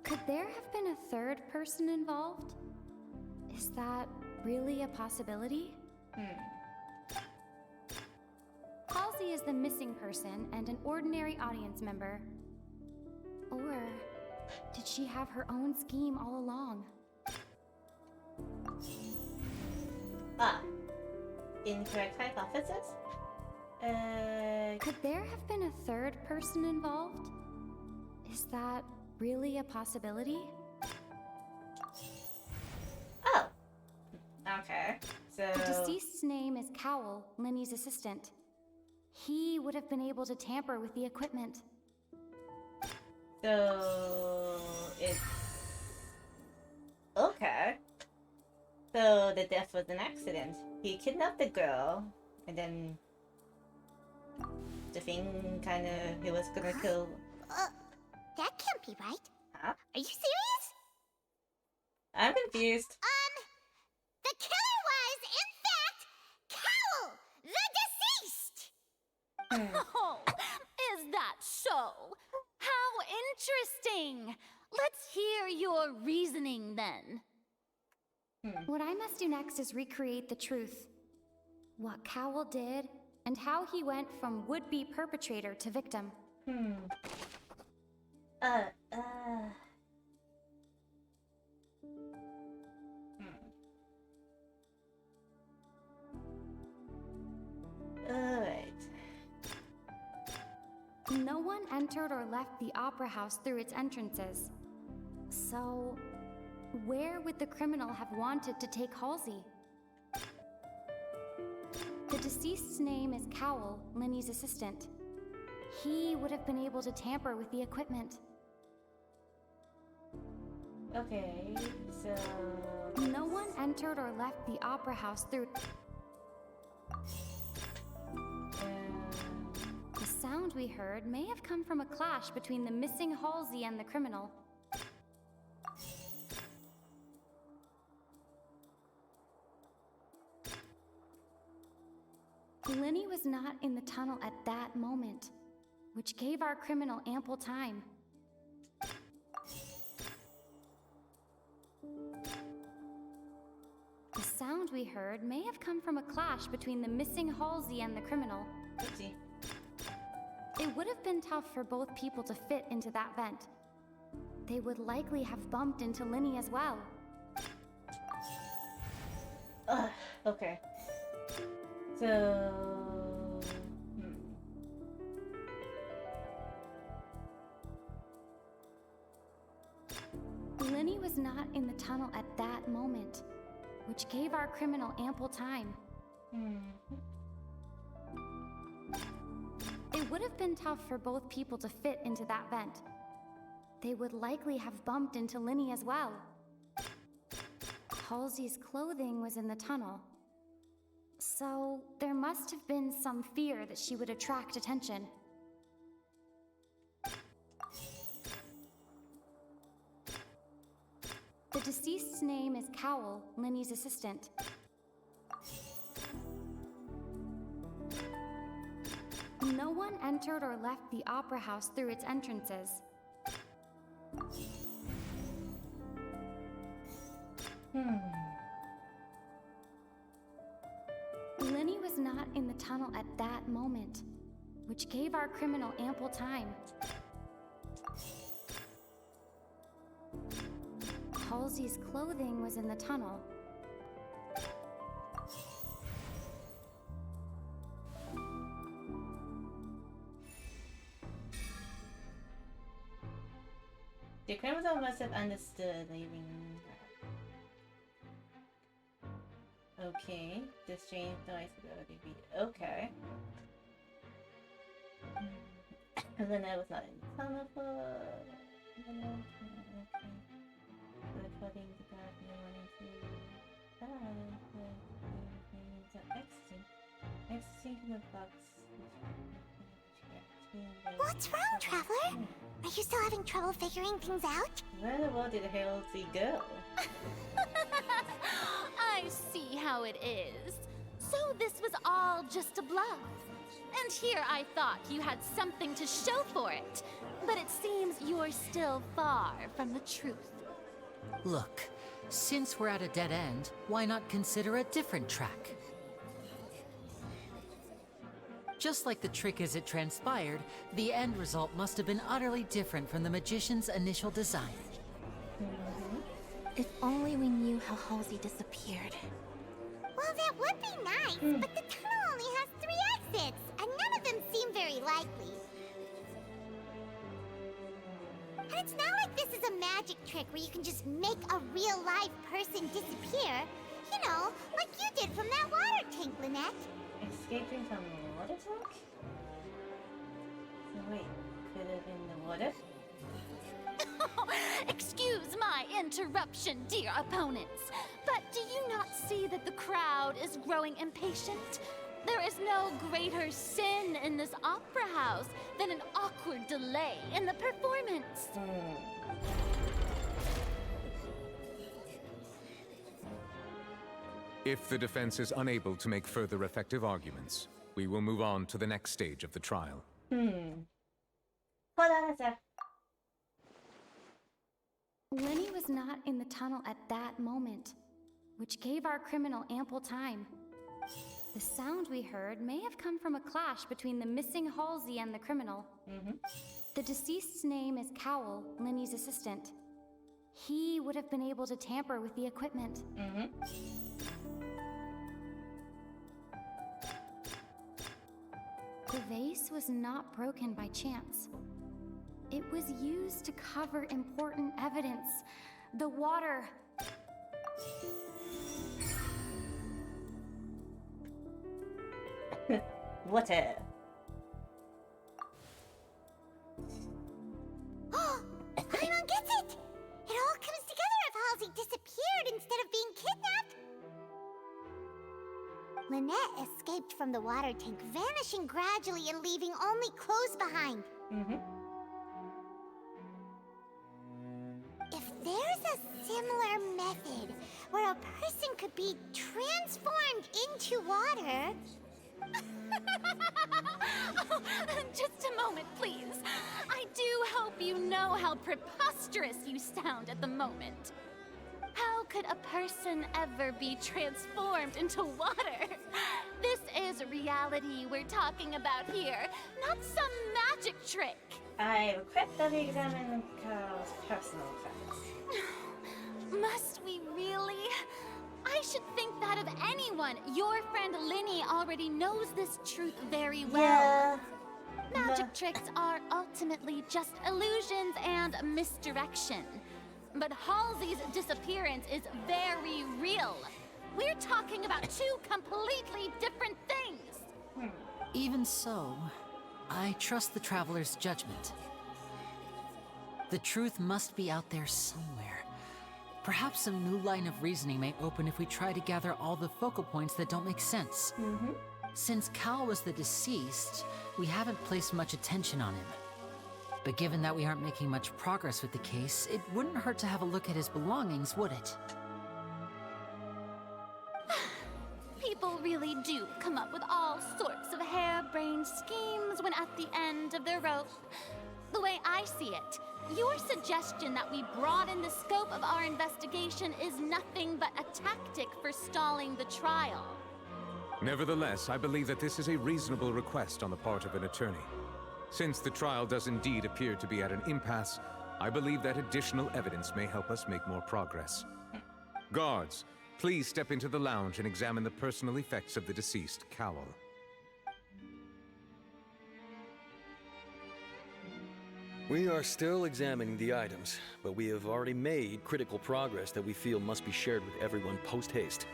Could there have been a third person involved? Is that really a possibility? Halsey is the missing person and an ordinary audience member. Or did she have her own scheme all along? Incorrect hypothesis? Could there have been a third person involved? Is that really a possibility? Oh! Okay, so... The deceased's name is Cowell, Lenny's assistant. he would have been able to tamper with the equipment. So it's okay. So the death was an accident. He kidnapped the girl, and then the thing kind of he was gonna kill. That can't be right. Huh? Are you serious? I'm confused. The killer was, in fact, Cowl, the deceased! Oh, is that so? How interesting! Let's hear your reasoning then. What I must do next is recreate the truth. What Cowl did, and how he went from would-be perpetrator to victim. Alright. No one entered or left the opera house through its entrances. So, where would the criminal have wanted to take Halsey? The deceased's name is Cowl, Linny's assistant. He would have been able to tamper with the equipment. Okay, so no one entered or left the opera house through. The sound we heard may have come from a clash between the missing Halsey and the criminal. Linny was not in the tunnel at that moment, which gave our criminal ample time. The sound we heard may have come from a clash between the missing Halsey and the criminal. Oopsie. It would have been tough for both people to fit into that vent. They would likely have bumped into Linny as well. Okay. So Linny was not in the tunnel at that moment, which gave our criminal ample time. It would have been tough for both people to fit into that vent. They would likely have bumped into Linny as well. Halsey's clothing was in the tunnel, so there must have been some fear that she would attract attention. The deceased's name is Cowl, Linny's assistant. No one entered or left the opera house through its entrances. Linny was not in the tunnel at that moment, which gave our criminal ample time. Halsey's clothing was in the tunnel. the criminal must have understood leaving. Okay, the strange noise ability be okay. And then I was not in the tunnel for recording the guard you wanted to exiting from the box. What's wrong, Traveler? Are you still having trouble figuring things out? Where in the world did Halsey go? I see how it is. So this was all just a bluff. And here I thought you had something to show for it. But it seems you're still far from the truth. Look, since we're at a dead end, why not consider a different track? Just like the trick as it transpired, the end result must have been utterly different from the magician's initial design. If only we knew how Halsey disappeared. Well, that would be nice, but the tunnel only has 3 exits, and none of them seem very likely. And it's not like this is a magic trick where you can just make a real-life person disappear. You know, like you did from that water tank, Lynette. Escaping from what? water tank? No, wait, could have been the water? Excuse my interruption, dear opponents, but do you not see that the crowd is growing impatient? There is no greater sin in this opera house than an awkward delay in the performance. If the defense is unable to make further effective arguments, we will move on to the next stage of the trial. Hold on a sec. Lenny was not in the tunnel at that moment, which gave our criminal ample time. The sound we heard may have come from a clash between the missing Halsey and the criminal. The deceased's name is Cowell, Lenny's assistant. He would have been able to tamper with the equipment. The vase was not broken by chance. It was used to cover important evidence. The water. Water. Paimon gets it! It all comes together if Halsey disappeared instead of being kidnapped. Lynette escaped from the water tank, vanishing gradually and leaving only clothes behind. If there's a similar method where a person could be transformed into water... Oh, just a moment, please. I do hope you know how preposterous you sound at the moment. How could a person ever be transformed into water? This is reality we're talking about here, not some magic trick. I request that we examine Carl's personal effects. Must we really? I should think that of anyone. Your friend Linny already knows this truth very well. Yeah. Magic tricks are ultimately just illusions and misdirection. But Halsey's disappearance is very real. We're talking about two completely different things. Even so, I trust the Traveler's judgment. The truth must be out there somewhere. Perhaps some new line of reasoning may open if we try to gather all the focal points that don't make sense. Since Cal was the deceased, we haven't placed much attention on him. But given that we aren't making much progress with the case, it wouldn't hurt to have a look at his belongings, would it? People really do come up with all sorts of harebrained schemes when at the end of their rope. The way I see it, your suggestion that we broaden the scope of our investigation is nothing but a tactic for stalling the trial. Nevertheless, I believe that this is a reasonable request on the part of an attorney. Since the trial does indeed appear to be at an impasse, I believe that additional evidence may help us make more progress. Guards, please step into the lounge and examine the personal effects of the deceased, Cowell. We are still examining the items, but we have already made critical progress that we feel must be shared with everyone post-haste.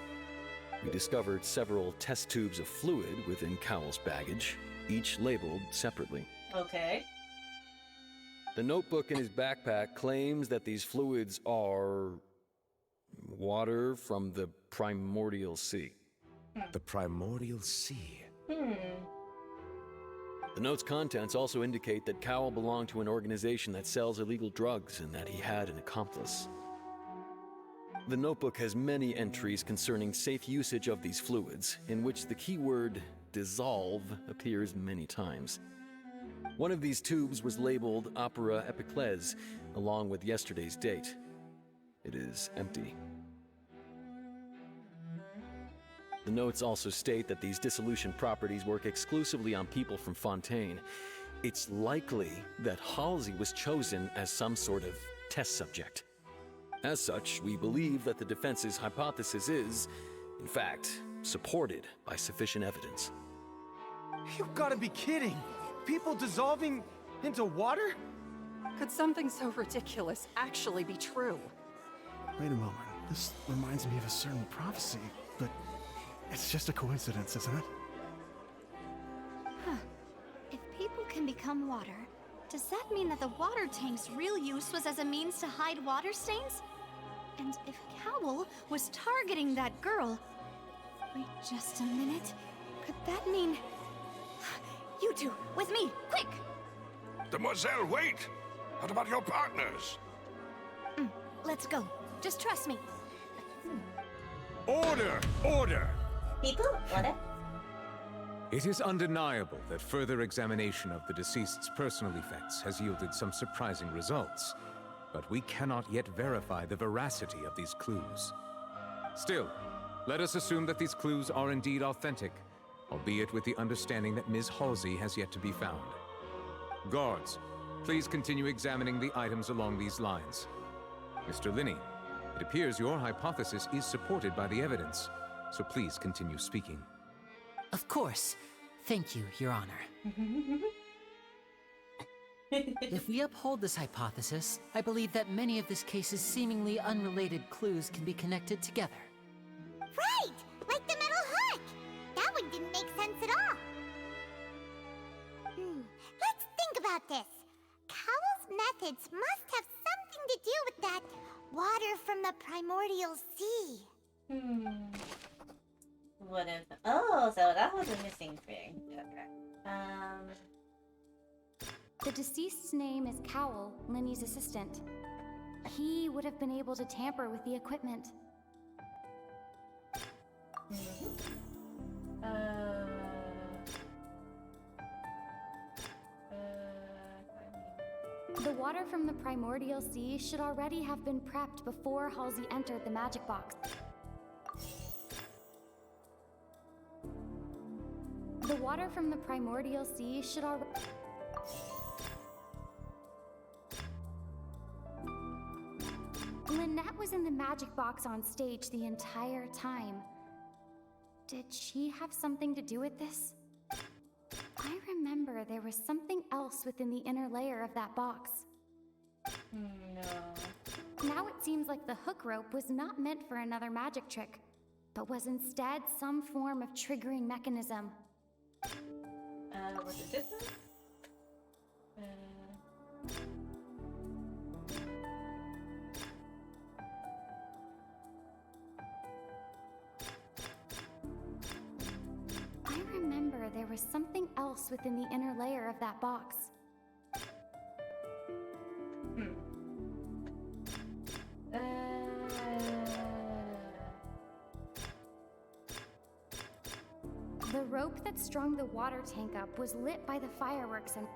We discovered several test tubes of fluid within Cowell's baggage, each labeled separately. Okay. The notebook in his backpack claims that these fluids are... water from the primordial sea. The primordial sea? The note's contents also indicate that Cowell belonged to an organization that sells illegal drugs and that he had an accomplice. The notebook has many entries concerning safe usage of these fluids, in which the keyword dissolve appears many times. One of these tubes was labeled Opera Epiclese, along with yesterday's date. It is empty. The notes also state that these dissolution properties work exclusively on people from Fontaine. It's likely that Halsey was chosen as some sort of test subject. As such, we believe that the defense's hypothesis is, in fact, supported by sufficient evidence. You've got to be kidding! People dissolving into water? Could something so ridiculous actually be true? Wait a moment. This reminds me of a certain prophecy, but it's just a coincidence, isn't it? Huh. If people can become water, does that mean that the water tank's real use was as a means to hide water stains? And if Cowl was targeting that girl... Wait just a minute. Could that mean... You two, with me, quick! Demoiselle, wait! What about your partners? Let's go. Just trust me. Order! Order! People? Order? It is undeniable that further examination of the deceased's personal effects has yielded some surprising results, but we cannot yet verify the veracity of these clues. Still, let us assume that these clues are indeed authentic, albeit with the understanding that Ms. Halsey has yet to be found. Guards, please continue examining the items along these lines. Mr. Linney, it appears your hypothesis is supported by the evidence, so please continue speaking. Of course. Thank you, Your Honor. If we uphold this hypothesis, I believe that many of this case's seemingly unrelated clues can be connected together. Right! Like the metal hook! That one didn't make sense at all. Let's think about this. Cowell's methods must have something to do with that water from the primordial sea. What if... Oh, so that was a missing thing. Okay. The deceased's name is Cowell, Linny's assistant. He would have been able to tamper with the equipment. The water from the primordial sea should already have been prepped before Halsey entered the magic box. The water from the primordial sea should already... Lynette was in the magic box on stage the entire time. Did she have something to do with this? I remember there was something else within the inner layer of that box. No. Now it seems like the hook rope was not meant for another magic trick, but was instead some form of triggering mechanism. Was it different? I remember there was something else within the inner layer of that box. The rope that strung the water tank up was lit by the fireworks and...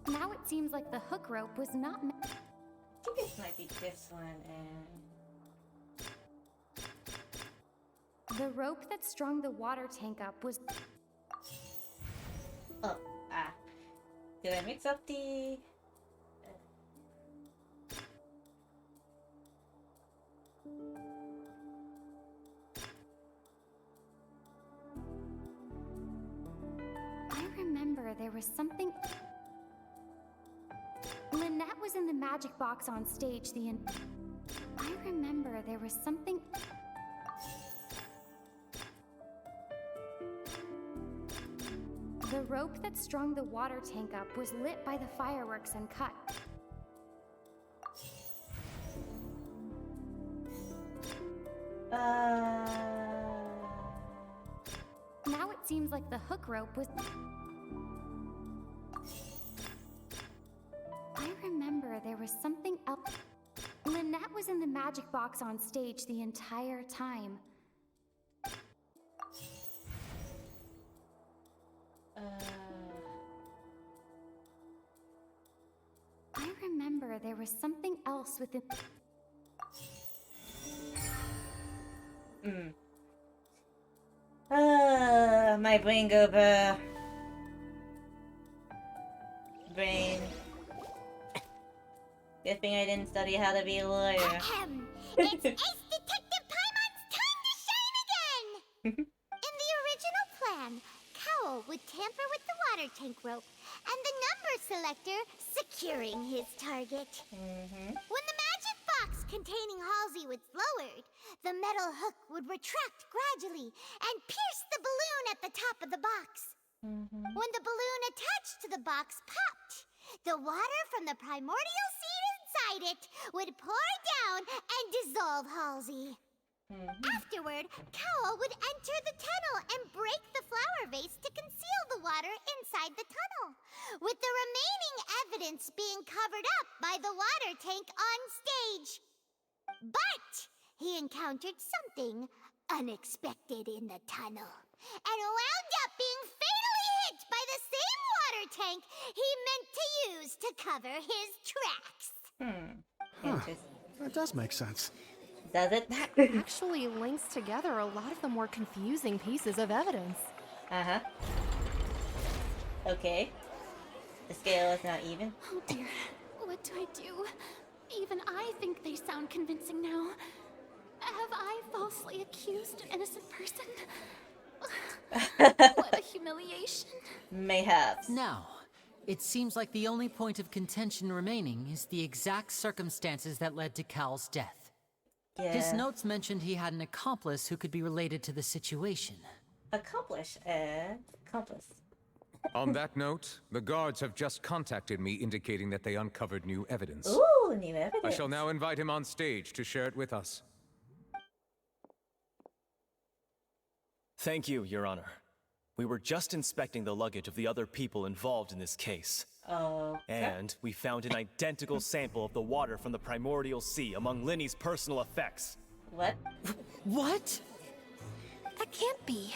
Now it seems like the hook rope was not meant... I think this might be this one, and... The rope that strung the water tank up was... Oh, did I mix up the... I remember there was something... Lynette was in the magic box on stage I remember there was something... The rope that strung the water tank up was lit by the fireworks and cut. Now it seems like the hook rope was... I remember there was something else... Lynette was in the magic box on stage the entire time. I remember there was something else within... My brain go blur. Brain. Good thing I didn't study how to be a lawyer. It's Ace Detective Paimon's time to shine again! In the original plan, Cowell would tamper with the water tank rope and the number selector securing his target. When the magic box containing Halsey was lowered, the metal hook would retract gradually and pierce the balloon at the top of the box. When the balloon attached to the box popped, the water from the primordial seed inside it would pour down and dissolve Halsey. Afterward, Cowl would enter the tunnel and break the flower vase to conceal the water inside the tunnel, with the remaining evidence being covered up by the water tank on stage. But he encountered something unexpected in the tunnel, and wound up being fatally hit by the same water tank he meant to use to cover his tracks. That does make sense. Does it? That actually links together a lot of the more confusing pieces of evidence. Uh-huh. Okay. The scale is not even. Oh dear, what do I do? Even I think they sound convincing now. Have I falsely accused an innocent person? What a humiliation. Mayhaps. Now, it seems like the only point of contention remaining is the exact circumstances that led to Cowl's death. Yeah. His notes mentioned he had an accomplice who could be related to the situation. Accomplice. On that note, the guards have just contacted me indicating that they uncovered new evidence. Ooh, new evidence. I shall now invite him on stage to share it with us. Thank you, Your Honor. We were just inspecting the luggage of the other people involved in this case. Oh. And we found an identical sample of the water from the primordial sea among Linny's personal effects. What? What? That can't be.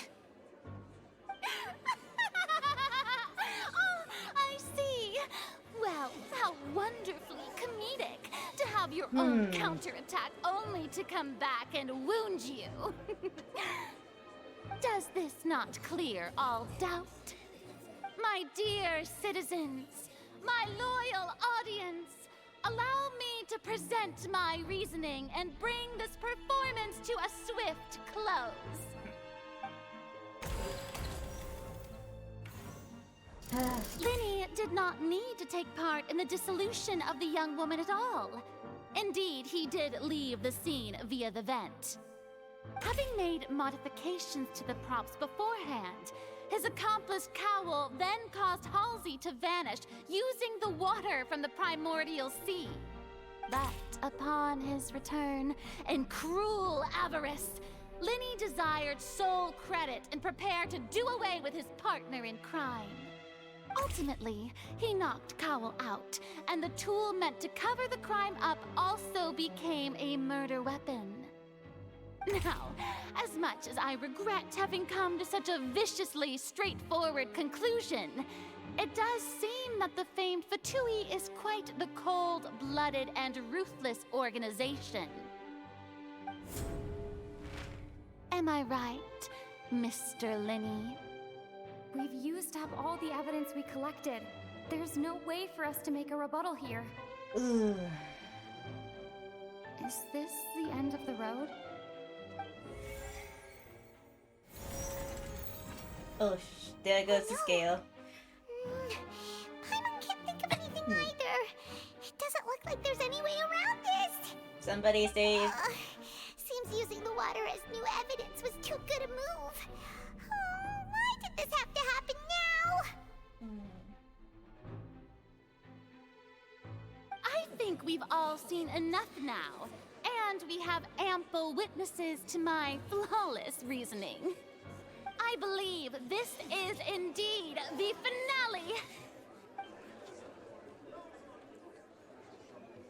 Oh, I see. Well, how wonderfully comedic to have your own counterattack only to come back and wound you. Does this not clear all doubt? My dear citizens, my loyal audience, allow me to present my reasoning and bring this performance to a swift close. Linny did not need to take part in the dissolution of the young woman at all. Indeed, he did leave the scene via the vent. Having made modifications to the props beforehand, his accomplice Cowl then caused Halsey to vanish using the water from the primordial sea. But upon his return, in cruel avarice, Linny desired sole credit and prepared to do away with his partner in crime. Ultimately, he knocked Cowl out, and the tool meant to cover the crime up also became a murder weapon. Now, as much as I regret having come to such a viciously straightforward conclusion, it does seem that the famed Fatui is quite the cold-blooded and ruthless organization. Am I right, Mr. Linny? We've used up all the evidence we collected. There's no way for us to make a rebuttal here. Ooh. Is this the end of the road? Oh, there goes the scale. Paimon can't think of anything either. It doesn't look like there's any way around this. Somebody save. Seems using the water as new evidence was too good a move. Oh, why did this have to happen now? I think we've all seen enough now, and we have ample witnesses to my flawless reasoning. I believe this is indeed the finale.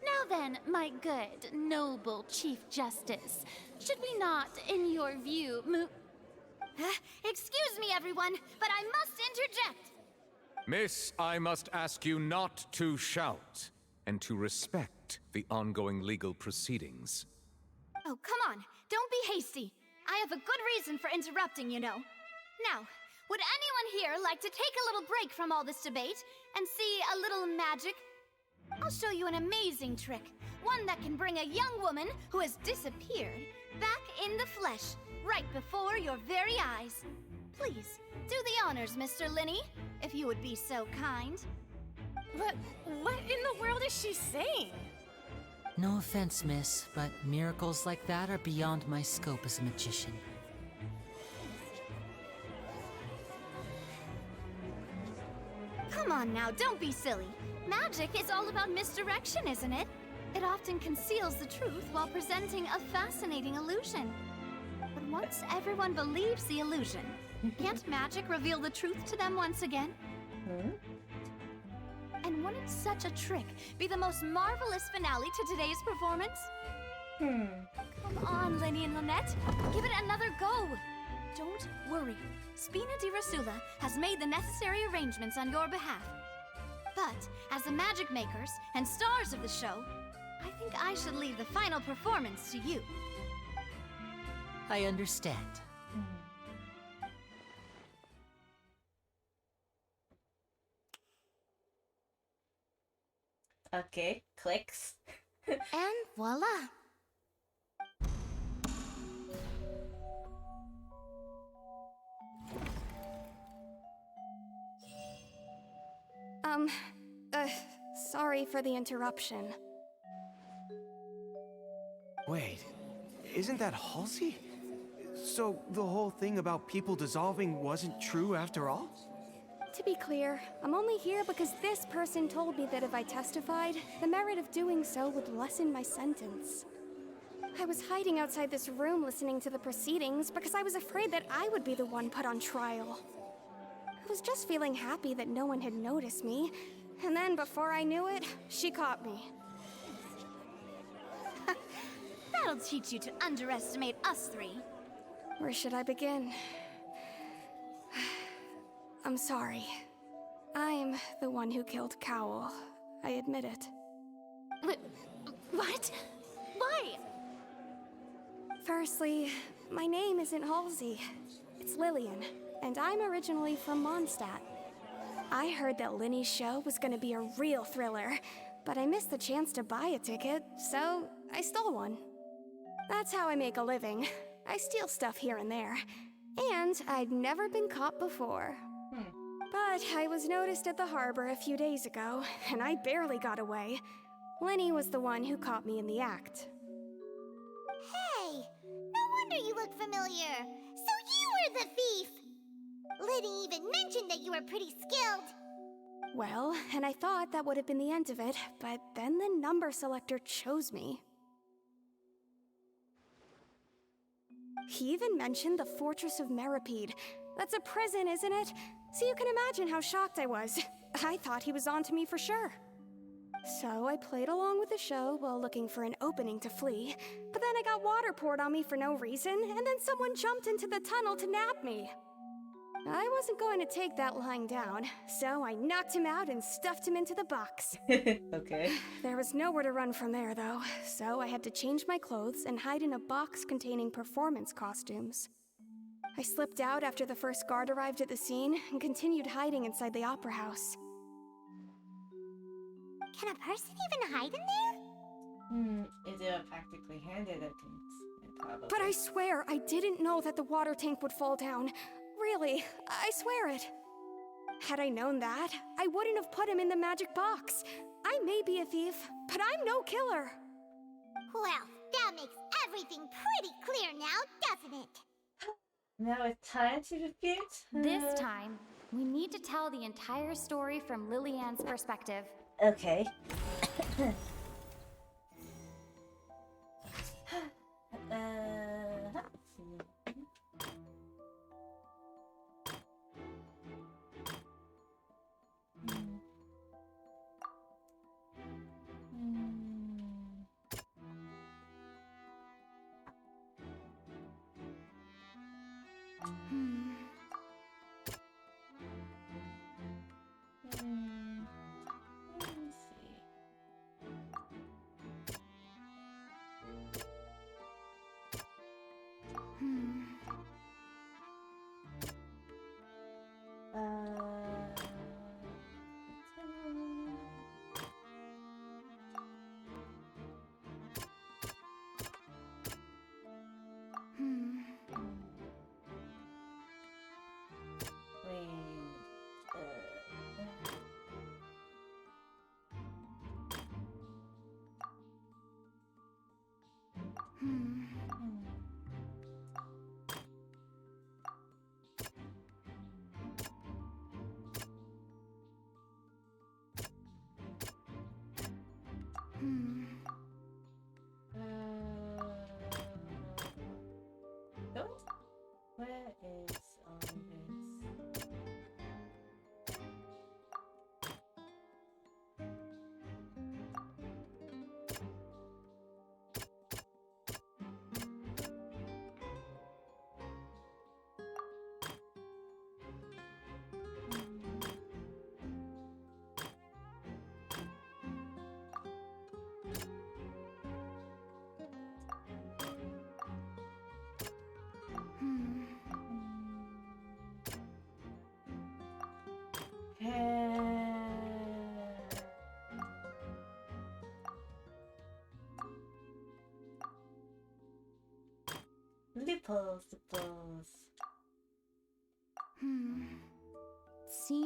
Now then, my good, noble Chief Justice, should we not, in your view, Excuse me, everyone, but I must interject. Miss, I must ask you not to shout, and to respect the ongoing legal proceedings. Oh, come on. Don't be hasty. I have a good reason for interrupting, you know. Now, would anyone here like to take a little break from all this debate and see a little magic? I'll show you an amazing trick. One that can bring a young woman who has disappeared back in the flesh, right before your very eyes. Please, do the honors, Mr. Linny, if you would be so kind. What in the world is she saying? No offense, miss, but miracles like that are beyond my scope as a magician. Come on now, don't be silly. Magic is all about misdirection, isn't it? It often conceals the truth while presenting a fascinating illusion. But once everyone believes the illusion, can't magic reveal the truth to them once again? And wouldn't such a trick be the most marvelous finale to today's performance? Come on, Lenny and Lynette. Give it another go. Don't worry. Spina di Rasula has made the necessary arrangements on your behalf. But as the magic makers and stars of the show, I think I should leave the final performance to you. I understand. Okay, clicks. And voila. Sorry for the interruption. Wait, isn't that Halsey? So the whole thing about people dissolving wasn't true after all? To be clear, I'm only here because this person told me that if I testified, the merit of doing so would lessen my sentence. I was hiding outside this room listening to the proceedings because I was afraid that I would be the one put on trial. I was just feeling happy that no one had noticed me, and then before I knew it, she caught me. That'll teach you to underestimate us three. Where should I begin? I'm sorry. I'm the one who killed Cowl. I admit it. What? Why? Firstly, my name isn't Halsey. It's Lillian, and I'm originally from Mondstadt. I heard that Linny's show was gonna be a real thriller, but I missed the chance to buy a ticket, so I stole one. That's how I make a living. I steal stuff here and there. And I'd never been caught before. But I was noticed at the harbor a few days ago, and I barely got away. Linny was the one who caught me in the act. Hey, no wonder you look familiar. So you were the thief! Liddy even mentioned that you were pretty skilled. Well, and I thought that would have been the end of it, but then the number selector chose me. He even mentioned the Fortress of Meripede. That's a prison, isn't it? So you can imagine how shocked I was. I thought he was onto me for sure. So I played along with the show while looking for an opening to flee, but then I got water poured on me for no reason, and then someone jumped into the tunnel to nab me. I wasn't going to take that lying down, so I knocked him out and stuffed him into the box. Okay. There was nowhere to run from there, though, so I had to change my clothes and hide in a box containing performance costumes. I slipped out after the first guard arrived at the scene and continued hiding inside the opera house. Can a person even hide in there? Is it practically handed? I think probably. But I swear I didn't know that the water tank would fall down. Really, I swear it. Had I known that, I wouldn't have put him in the magic box. I may be a thief, but I'm no killer. Well, that makes everything pretty clear now, doesn't it? Now it's time to refute. This time, we need to tell the entire story from Lillian's perspective. Okay. Let me see. Loopholes. See?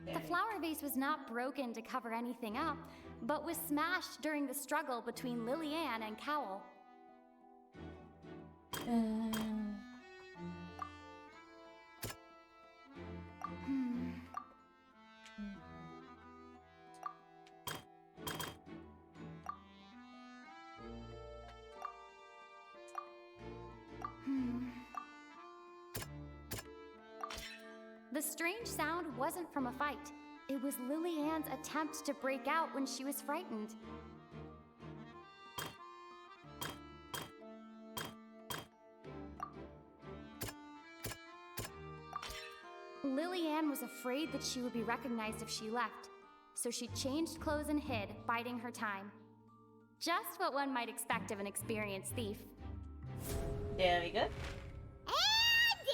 The flower vase was not broken to cover anything up, but was smashed during the struggle between Lillian and Cowl. The strange sound wasn't from a fight. It was Lillian's attempt to break out when she was frightened. Lillian was afraid that she would be recognized if she left, so she changed clothes and hid, biding her time. Just what one might expect of an experienced thief. There we go. And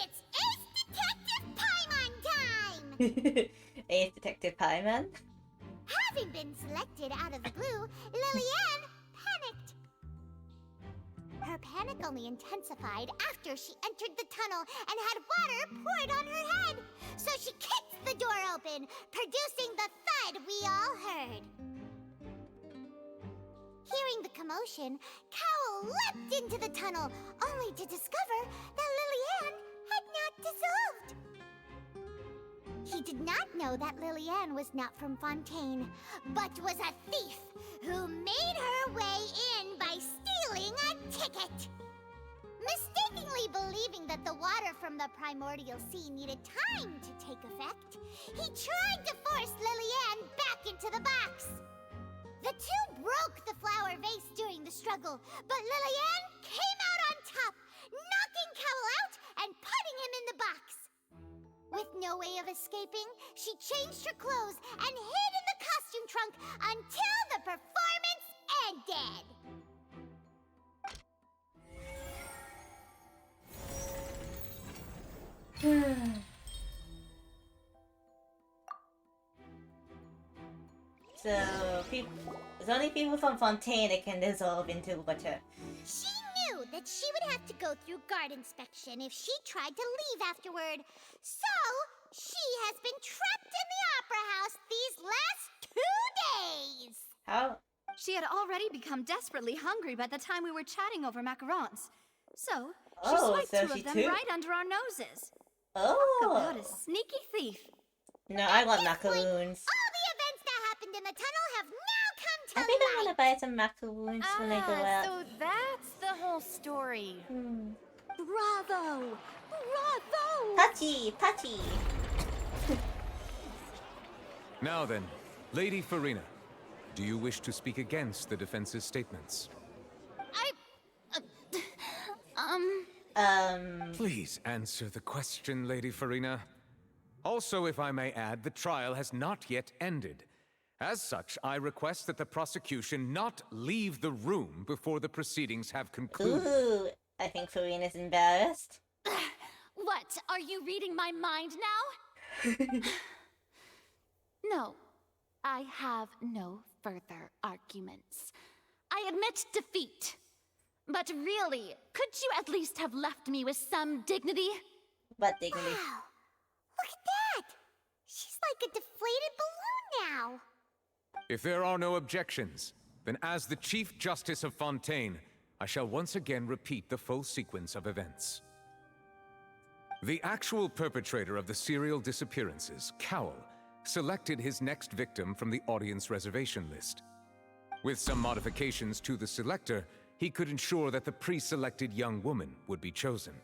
it's Ace Detective Paimon time! Ace Detective Paimon. Having been selected out of the blue, Lillian panicked. Her panic only intensified after she entered the tunnel and had water poured on her head. So she kicked the door open, producing the thud we all heard. Hearing the commotion, Cowl leapt into the tunnel, only to discover that Lillian had not dissolved. He did not know that Lillian was not from Fontaine, but was a thief who made her way in by stealing a ticket. Mistakenly believing that the water from the primordial sea needed time to take effect, he tried to force Lillian back into the box. The two broke the flower vase during the struggle, but Lillian came out on top, knocking Cowl out and putting him in the box. With no way of escaping, she changed her clothes and hid in the costume trunk until the performance ended. So, there's only people from Fontaine that can dissolve into water. She knew that she would have to go through guard inspection if she tried to leave afterward. So, she has been trapped in the Opera House these last 2 days. How? She had already become desperately hungry by the time we were chatting over macarons. So, she swiped two of them right under our noses. Oh. Talk about a sneaky thief. No, I want macaroons. All the events that happened in the tunnel have now come to I think light. I'm gonna buy some macaroons when I go out. So that's the whole story. Bravo! Bravo! Patty! Now then, Lady Farina, do you wish to speak against the defense's statements? Please answer the question, Lady Farina. Also, if I may add, the trial has not yet ended. As such, I request that the prosecution not leave the room before the proceedings have concluded. Ooh, I think Farina's embarrassed. What? Are you reading my mind now? No, I have no further arguments. I admit defeat. But really, could you at least have left me with some dignity? What dignity? Wow, look at that! She's like a deflated balloon now. If there are no objections, then as the Chief Justice of Fontaine, I shall once again repeat the full sequence of events. The actual perpetrator of the serial disappearances, Cowl, selected his next victim from the audience reservation list. With some modifications to the selector, he could ensure that the pre-selected young woman would be chosen.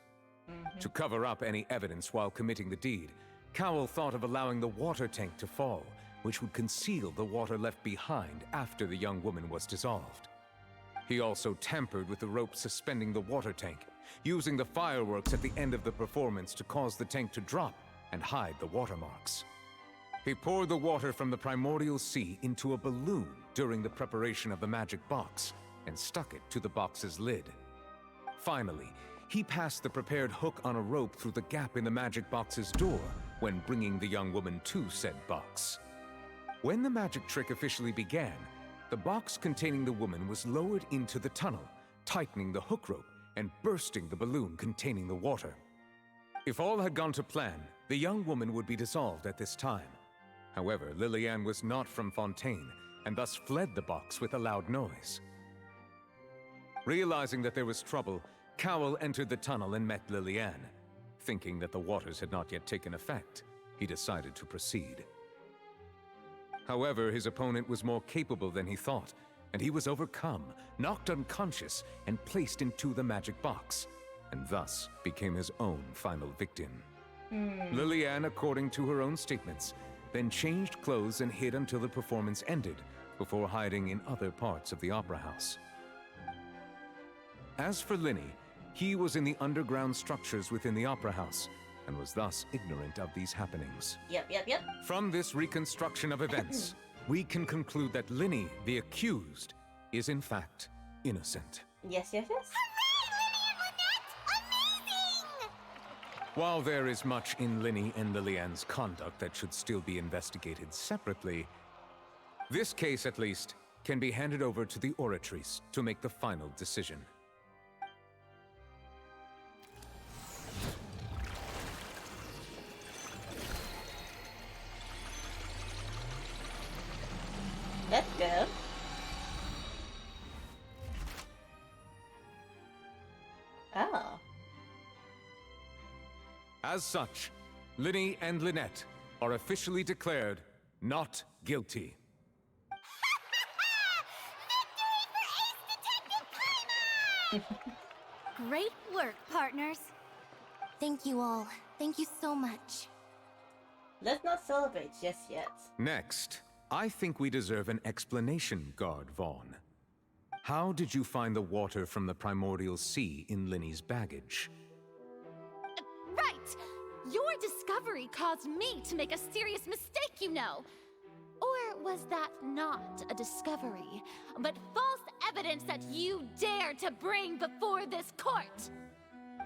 To cover up any evidence while committing the deed, Cowl thought of allowing the water tank to fall, which would conceal the water left behind after the young woman was dissolved. He also tampered with the rope suspending the water tank, using the fireworks at the end of the performance to cause the tank to drop and hide the watermarks. He poured the water from the primordial sea into a balloon during the preparation of the magic box and stuck it to the box's lid. Finally, he passed the prepared hook on a rope through the gap in the magic box's door when bringing the young woman to said box. When the magic trick officially began, the box containing the woman was lowered into the tunnel, tightening the hook rope and bursting the balloon containing the water. If all had gone to plan, the young woman would be dissolved at this time. However, Lillian was not from Fontaine, and thus fled the box with a loud noise. Realizing that there was trouble, Cowell entered the tunnel and met Lillian. Thinking that the waters had not yet taken effect, he decided to proceed. However, his opponent was more capable than he thought, and he was overcome, knocked unconscious, and placed into the magic box, and thus became his own final victim. Lillian, according to her own statements, then changed clothes and hid until the performance ended, before hiding in other parts of the opera house. As for Linny, he was in the underground structures within the opera house, and was thus ignorant of these happenings. Yep. From this reconstruction of events, we can conclude that Linny, the accused, is in fact innocent. Yes. While there is much in Linny and Lillian's conduct that should still be investigated separately, this case, at least, can be handed over to the Oratrice to make the final decision. Let's go. Oh. As such, Linny and Lynette are officially declared not guilty. Great work, partners. Thank you all. Thank you so much. Let's not celebrate just yet. Next, I think we deserve an explanation, Guard Vaughn. How did you find the water from the primordial sea in Linny's baggage? Right! Your discovery caused me to make a serious mistake, you know. Or was that not a discovery, but false evidence that you dared to bring before this court?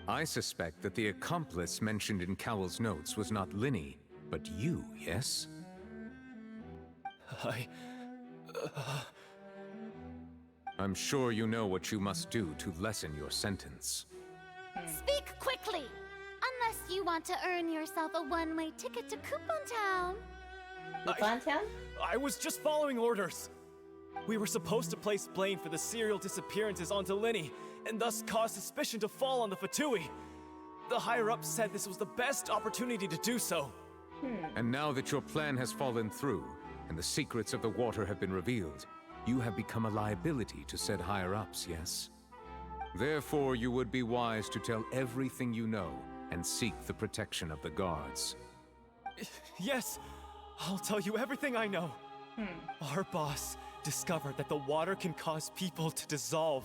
I suspect that the accomplice mentioned in Cowell's notes was not Linny, but you, yes? I'm sure you know what you must do to lessen your sentence. Speak quickly! Unless you want to earn yourself a one-way ticket to Coupon Town. Coupon Town? I was just following orders. We were supposed to place blame for the serial disappearances onto Linny, and thus cause suspicion to fall on the Fatui. The higher-ups said this was the best opportunity to do so. And now that your plan has fallen through, and the secrets of the water have been revealed, you have become a liability to said higher-ups, yes? Therefore, you would be wise to tell everything you know, and seek the protection of the guards. Yes, I'll tell you everything I know. Our boss discovered that the water can cause people to dissolve.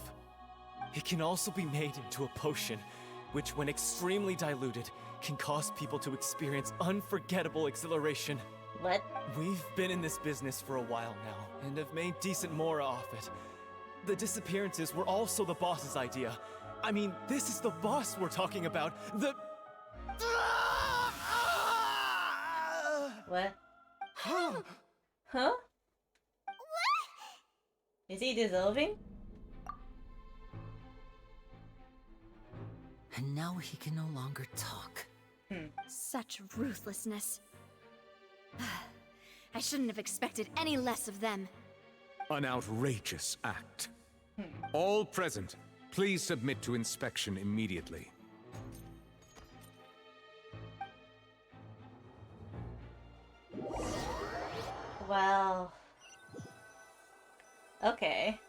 It can also be made into a potion, which when extremely diluted, can cause people to experience unforgettable exhilaration. What? We've been in this business for a while now, and have made decent more off it. The disappearances were also the boss's idea. I mean, this is the boss we're talking about. The... What? Huh? What? Is he dissolving? And now he can no longer talk. Such ruthlessness. I shouldn't have expected any less of them. An outrageous act. All present, please submit to inspection immediately. Well... Okay.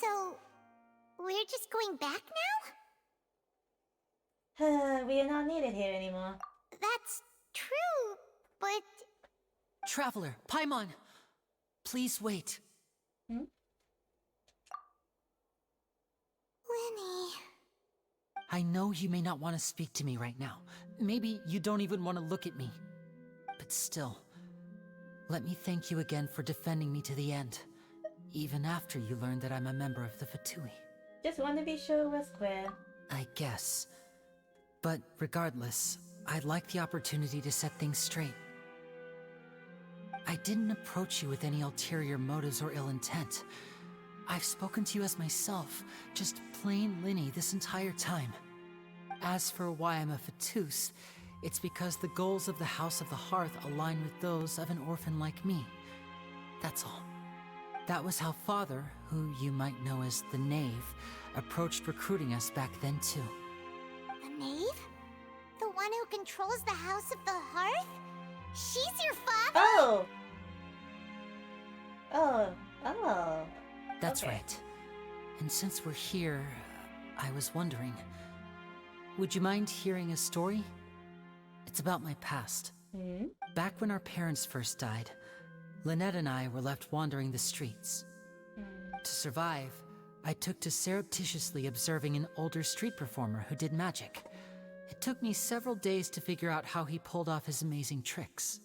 So, we're just going back now? We are not needed here anymore. That's true, but... Traveler, Paimon, please wait. Linny... I know you may not want to speak to me right now. Maybe you don't even want to look at me. But still, let me thank you again for defending me to the end, even after you learned that I'm a member of the Fatui. Just want to be sure it was square. I guess. But regardless, I'd like the opportunity to set things straight. I didn't approach you with any ulterior motives or ill intent. I've spoken to you as myself, just plain Linny this entire time. As for why I'm a Fatus, it's because the goals of the House of the Hearth align with those of an orphan like me. That's all. That was how Father, who you might know as the Knave, approached recruiting us back then too. The Knave? The one who controls the House of the Hearth? She's your father? Oh. That's okay. right. And since we're here, I was wondering, would you mind hearing a story? It's about my past. Back when our parents first died, Lynette and I were left wandering the streets. To survive, I took to surreptitiously observing an older street performer who did magic. It took me several days to figure out how he pulled off his amazing tricks.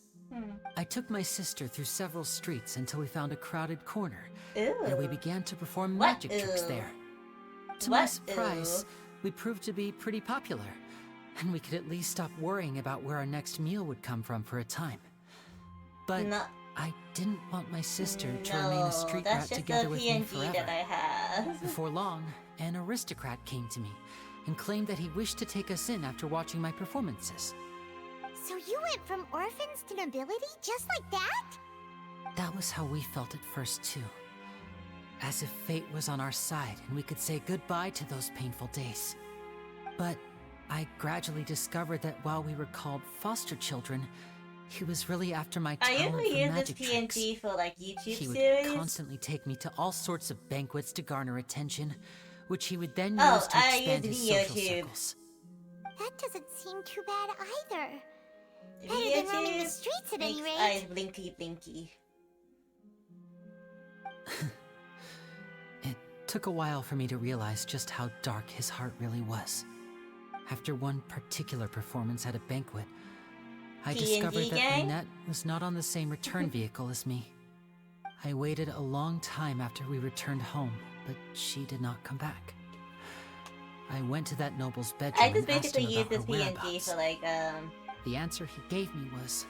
I took my sister through several streets until we found a crowded corner, and we began to perform magic tricks there. To my surprise, we proved to be pretty popular, and we could at least stop worrying about where our next meal would come from for a time. But I didn't want my sister to remain a street rat together with me forever. That I have. Before long, an aristocrat came to me and claimed that he wished to take us in after watching my performances. So you went from orphans to nobility just like that? That was how we felt at first too. As if fate was on our side and we could say goodbye to those painful days. But I gradually discovered that while we were called foster children, he was really after my talent for magic tricks. I usually use this PNG for like YouTube he would series. constantly take me to all sorts of banquets to garner attention, which he would then use to expand his social circles. That doesn't seem too bad either. Better than roaming the streets at any rate. Eyes blinky blinky. It took a while for me to realize just how dark his heart really was. After one particular performance at a banquet, I discovered that Lynette was not on the same return vehicle as me. I waited a long time after we returned home, but she did not come back. I went to that noble's bedroom I just and asked basically him used about this her PNG whereabouts. for like The answer he gave me was,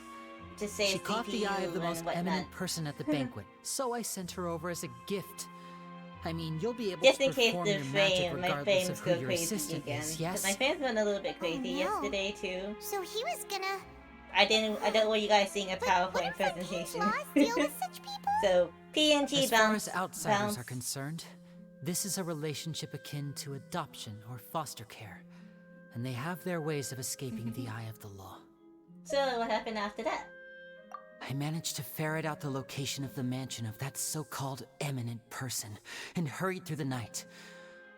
to say she caught the eye of the most whatnot. eminent person at the banquet, so I sent her over as a gift. I mean, you'll be able Just to in case perform the your magic my regardless fame's of who go your crazy assistant again. is, 'Cause yes? my fame's went a little bit crazy yesterday too. So he was gonna... I don't want you guys seeing a PowerPoint presentation. deal with such people? So PNG As far bounce. as outsiders bounce. are concerned, this is a relationship akin to adoption or foster care, and they have their ways of escaping the eye of the law. So what happened after that? I managed to ferret out the location of the mansion of that so-called eminent person and hurried through the night.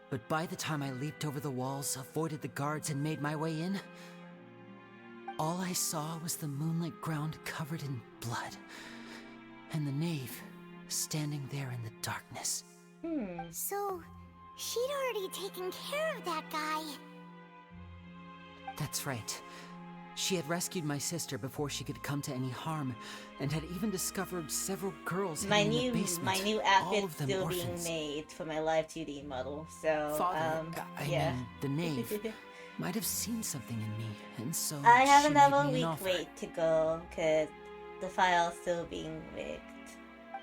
But by the time I leaped over the walls, avoided the guards, and made my way in, all I saw was the moonlit ground covered in blood, and the knave standing there in the darkness. So, she'd already taken care of that guy. That's right. She had rescued my sister before she could come to any harm, and had even discovered several girls My hidden in new the basement. my new all outfit's of them still orphans. being made for my live 2D model. So Father, I yeah. mean, the knave, might have seen something in me, and so I have she another made me an week offer. wait to go because the file's still being rigged.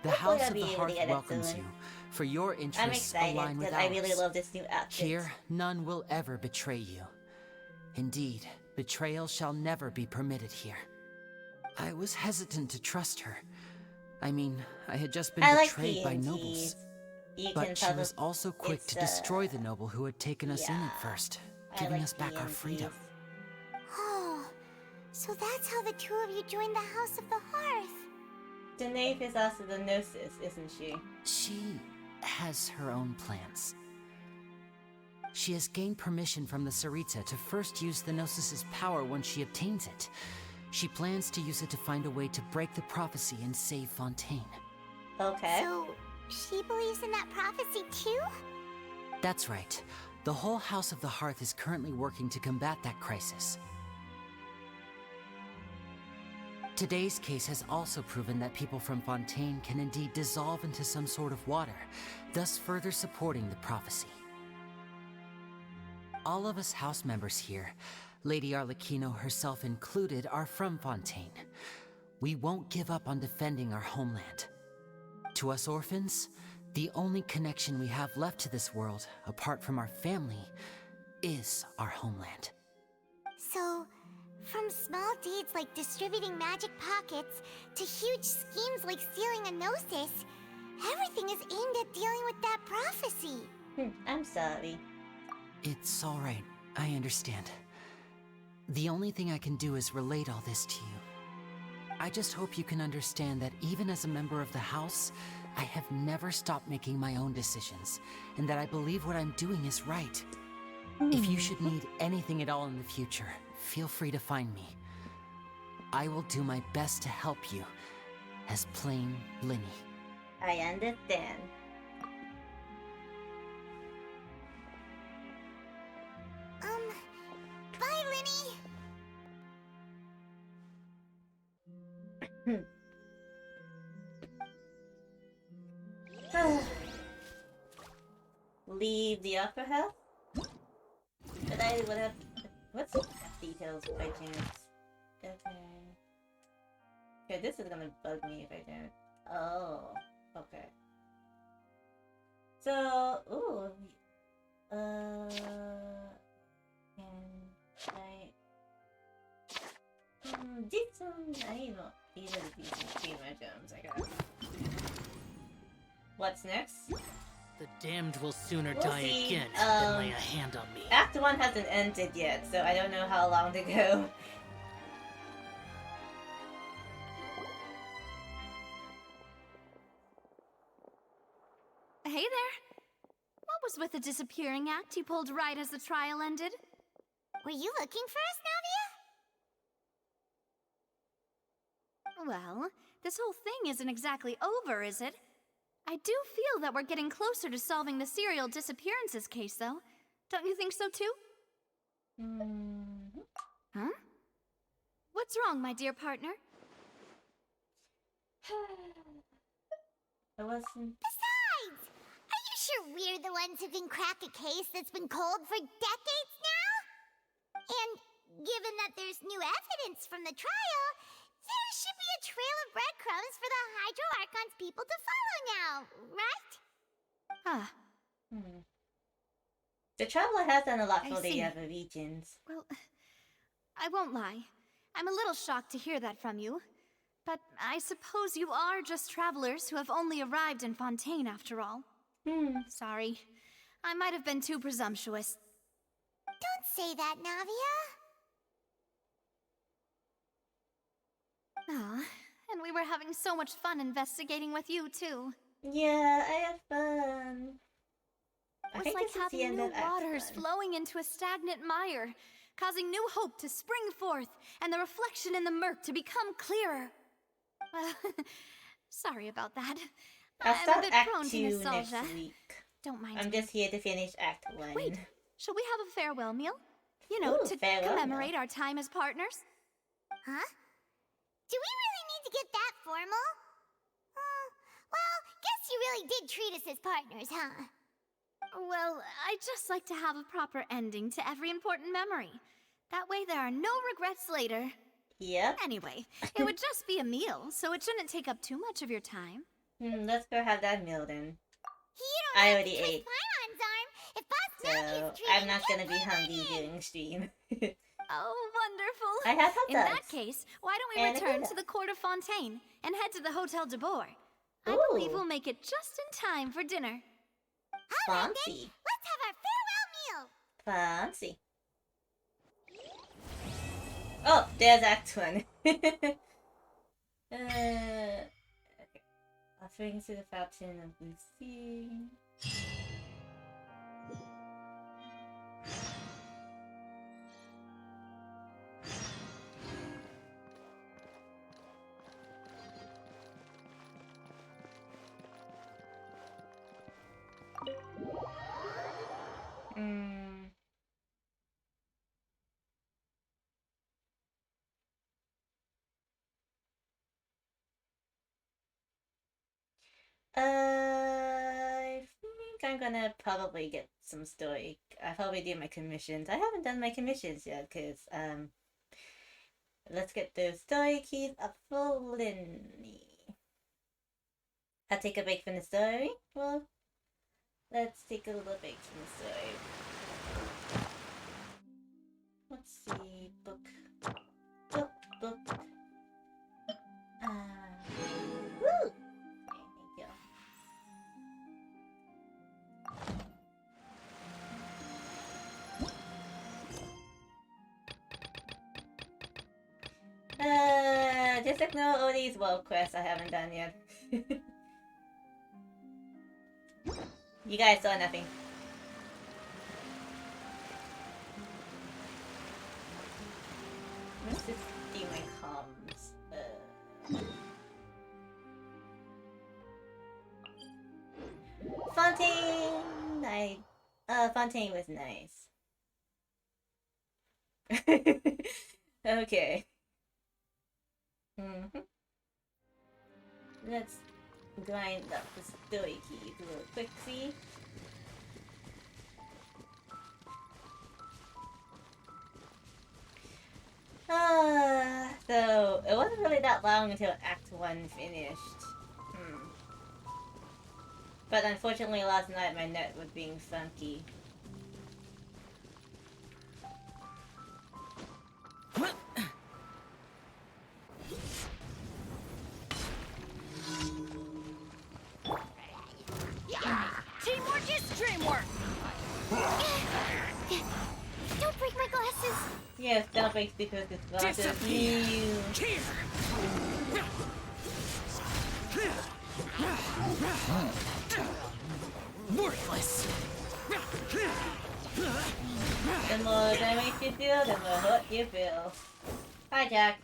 The Hopefully House I'll of be the able to Hearth get it welcomes soon. you, for your I'm interests excited align with because ours. I really love this new outfit. Here, none will ever betray you. Indeed, betrayal shall never be permitted here. I was hesitant to trust her. I mean, I had just been I like betrayed by PNGs. nobles. You can But she tell was the- also quick to it's, destroy the noble who had taken us in yeah, at first, I giving like us back our freedom. Oh, so that's how the two of you joined the House of the Hearth. The knave is also the Gnosis, isn't she? She has her own plans. She has gained permission from the Sarita to first use the Gnosis' power when she obtains it. She plans to use it to find a way to break the prophecy and save Fontaine. Okay. So, she believes in that prophecy too? That's right. The whole House of the Hearth is currently working to combat that crisis. Today's case has also proven that people from Fontaine can indeed dissolve into some sort of water, thus further supporting the prophecy. All of us house members here, Lady Arlecchino herself included, are from Fontaine. We won't give up on defending our homeland. To us orphans, the only connection we have left to this world, apart from our family, is our homeland. So, from small deeds like distributing magic pockets to huge schemes like stealing a Gnosis, everything is aimed at dealing with that prophecy. I'm sorry. It's all right. I understand. The only thing I can do is relate all this to you. I just hope you can understand that even as a member of the House, I have never stopped making my own decisions, and that I believe what I'm doing is right. If you should need anything at all in the future, feel free to find me. I will do my best to help you, as plain Linny. I understand. Bye, Linny! Leave the opera house? But I would have... What's the details by chance? Okay. Okay, this is gonna bug me if I don't. Oh, okay. So, ooh. Can I... I need not either of these streamer gems, I guess. What's next? The damned will sooner We'll die see. again than lay a hand on me. Act 1 hasn't ended yet, so I don't know how long to go. Hey there. What was with the disappearing act you pulled right as the trial ended? Were you looking for us, Navia? Well, this whole thing isn't exactly over, is it? I do feel that we're getting closer to solving the serial disappearances case, though. Don't you think so, too? Huh? What's wrong, my dear partner? I wasn't... Besides, are you sure we're the ones who can crack a case that's been cold for decades now? And given that there's new evidence from the trial, there should be a trail of breadcrumbs for the Hydro Archon's people to follow now, right? Ah. The Traveler has done a lot I for the see. other regions. Well, I won't lie. I'm a little shocked to hear that from you. But I suppose you are just travelers who have only arrived in Fontaine after all. Sorry. I might have been too presumptuous. Don't say that, Navia. Ah, and we were having so much fun investigating with you, too. Yeah, I had fun. It was like having new waters flowing into a stagnant mire, causing new hope to spring forth, and the reflection in the murk to become clearer. Sorry about that. I'll I'm start a bit Act prone to 2 next nostalgia. week. Don't mind I'm me. just here to finish Act 1. Wait, shall we have a farewell meal? You know, Ooh, to farewell commemorate our time as partners? Huh? Do we really need to get that formal? Well, guess you really did treat us as partners, huh? Well, I'd just like to have a proper ending to every important memory. That way there are no regrets later. Yep. Anyway, it would just be a meal, so it shouldn't take up too much of your time. Let's go have that meal then. You don't I have already to twist ate, Paimon's arm if Boss so Matthew's treating I'm not gonna be Paimon hungry in. during stream. Oh, wonderful. I have hot In dogs. that case, why don't we And a return pizza. to the court of Fontaine and head to the Hotel de Boer? I believe we'll make it just in time for dinner. Fancy. Let's have our farewell meal. Fancy. Oh, there's Act 1. Okay. Offerings to the Fountain of Lucy. I think I'm gonna probably get some story. I probably do my commissions. I haven't done my commissions yet, cause let's get those story keys up for Linny. I'll take a break from the story. Well, let's take a little break from the story. Let's see, book. Woo! Okay, thank you. Just ignore all these world quests I haven't done yet. You guys saw nothing. Let's just do my comms. Fontaine! Fontaine was nice. Okay. Let's grind up the story keys real quick, see? So it wasn't really that long until Act 1 finished. But unfortunately last night my net was being funky. Teamwork is dreamwork! Don't break my glasses! Yes, don't break because it's glasses. Worthless! The more damage you deal, the more hurt you feel. Hi, Jack.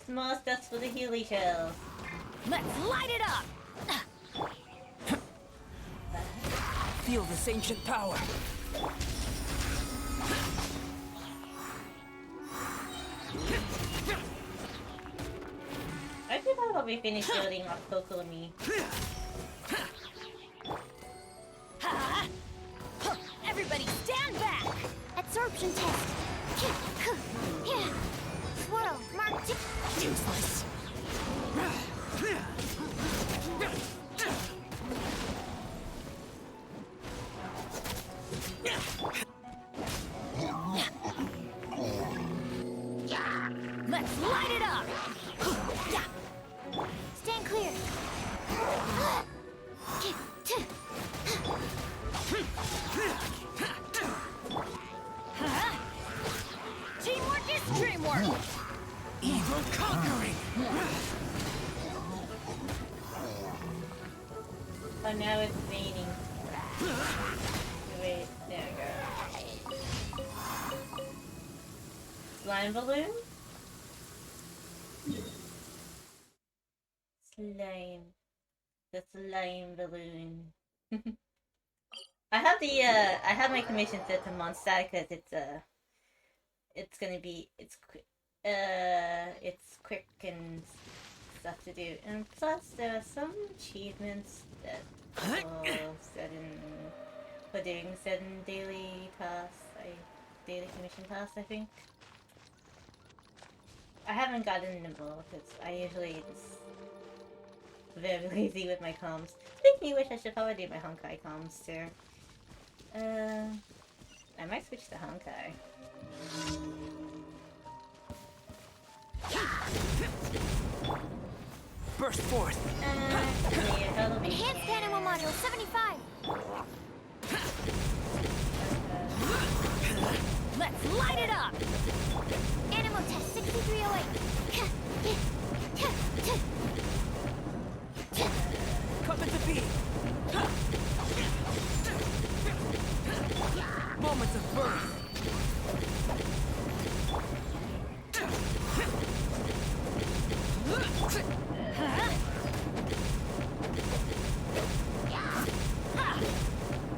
Small steps for the Healy shells. Let's light it up! Feel this ancient power. I think I'll probably finish building up Kokomi. Everybody stand back! Absorption test! Swirl, mark Useless. Let's light it up! Stand clear! Teamwork is dreamwork! Evil conquering! Oh, now it's raining. Wait, there we go. Slime balloon? Slime. The slime balloon. I have my commission set to Mondstadt because it's gonna be, it's quick and stuff to do. And plus there are some achievements that for doing certain daily tasks, daily commission tasks, I think. I haven't gotten them all because I usually just very lazy with my comms. Makes me wish I should probably do my Honkai comms too. I might switch to Honkai. Burst forth! Enhanced animal module 75! Let's light it up! Animal test 6308! Come into being! Moments of birth!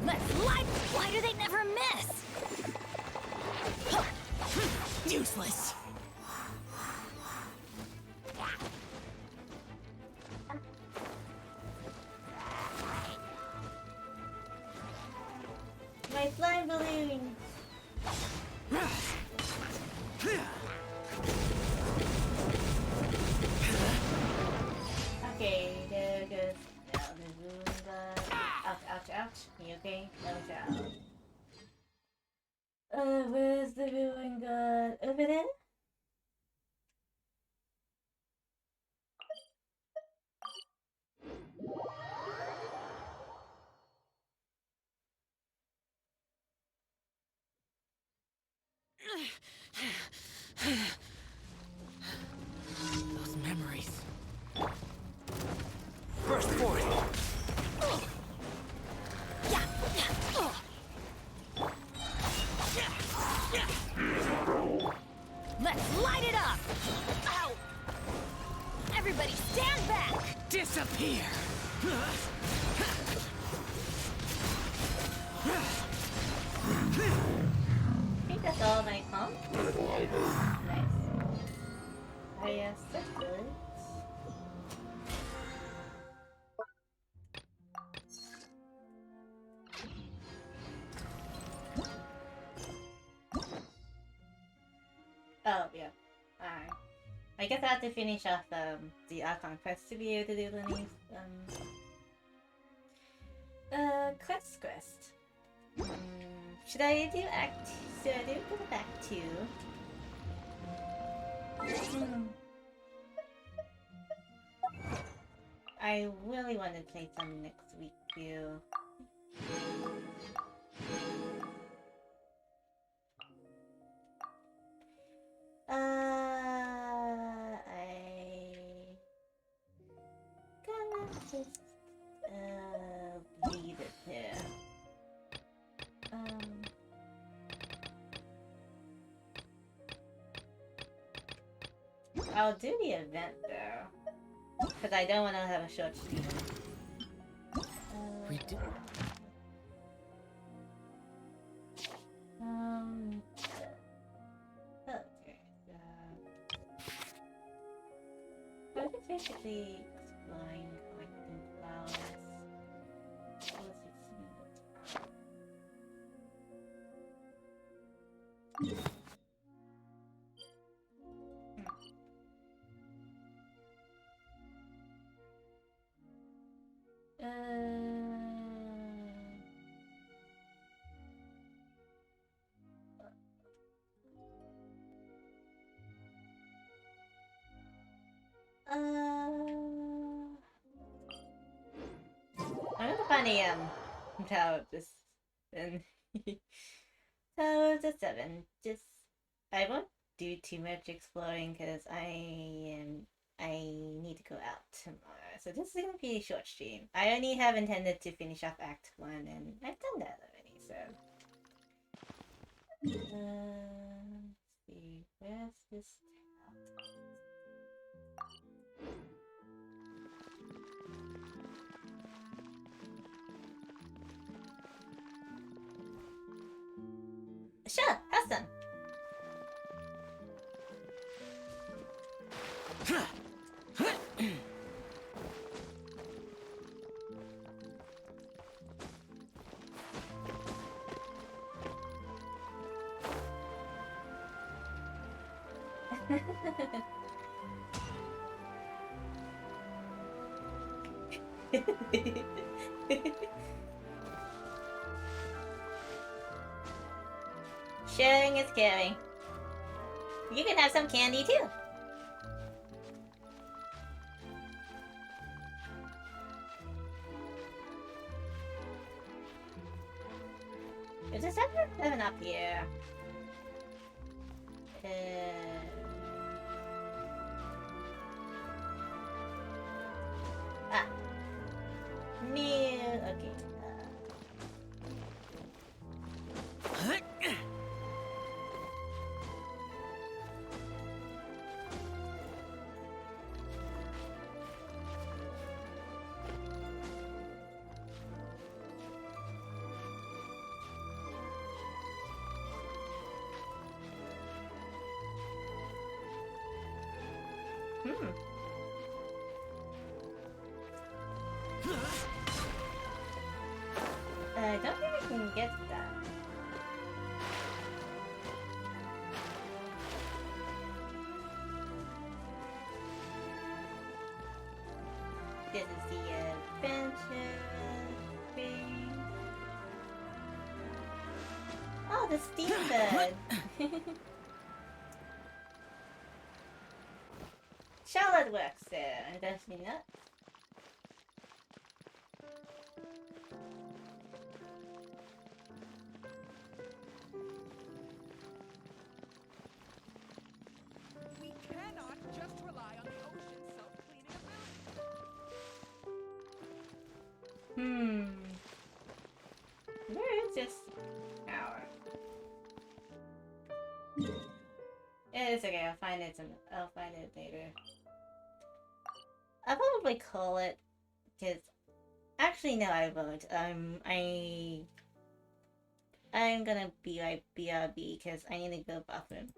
Let's light! Why do they never miss? Useless! My flying balloon! Okay, there goes now the Roomba. Ouch, ouch, ouch. You okay? Ouch, ouch. Where's the ruin god? Over there? Those memories. Burst forth! Let's light it up! Ow! Everybody stand back! Disappear! I think that's all my comp. Nice. I circled. Oh, yeah. Alright. I guess I have to finish off the Archon quest to be able to do Lenny's quest. Should I do should I do go back to I really want to play some next week too. I gonna just leave it there. I'll do the event though, because I don't want to have a short stream. We did. Okay. So it's basically exploring, collecting flowers. I'm gonna find a Tower of this and Tower of the 7. Just I won't do too much exploring because I need to go out tomorrow. So this is gonna be a short stream. I only have intended to finish off Act 1 and I've done that already, so let's see, where's this Sure, have some. Sharing is caring. You can have some candy too. Is there something up here? Ah. New. Okay. I don't think I can get that. This is the adventure thing. Oh, the steam bed. Charlotte works there, does she not? We cannot just rely on the ocean self-cleaning ability. Where is this tower? It's okay, I'll find it later. I'll probably call it, because actually no, I won't. I'm gonna be like BRB because I need to go bathroom.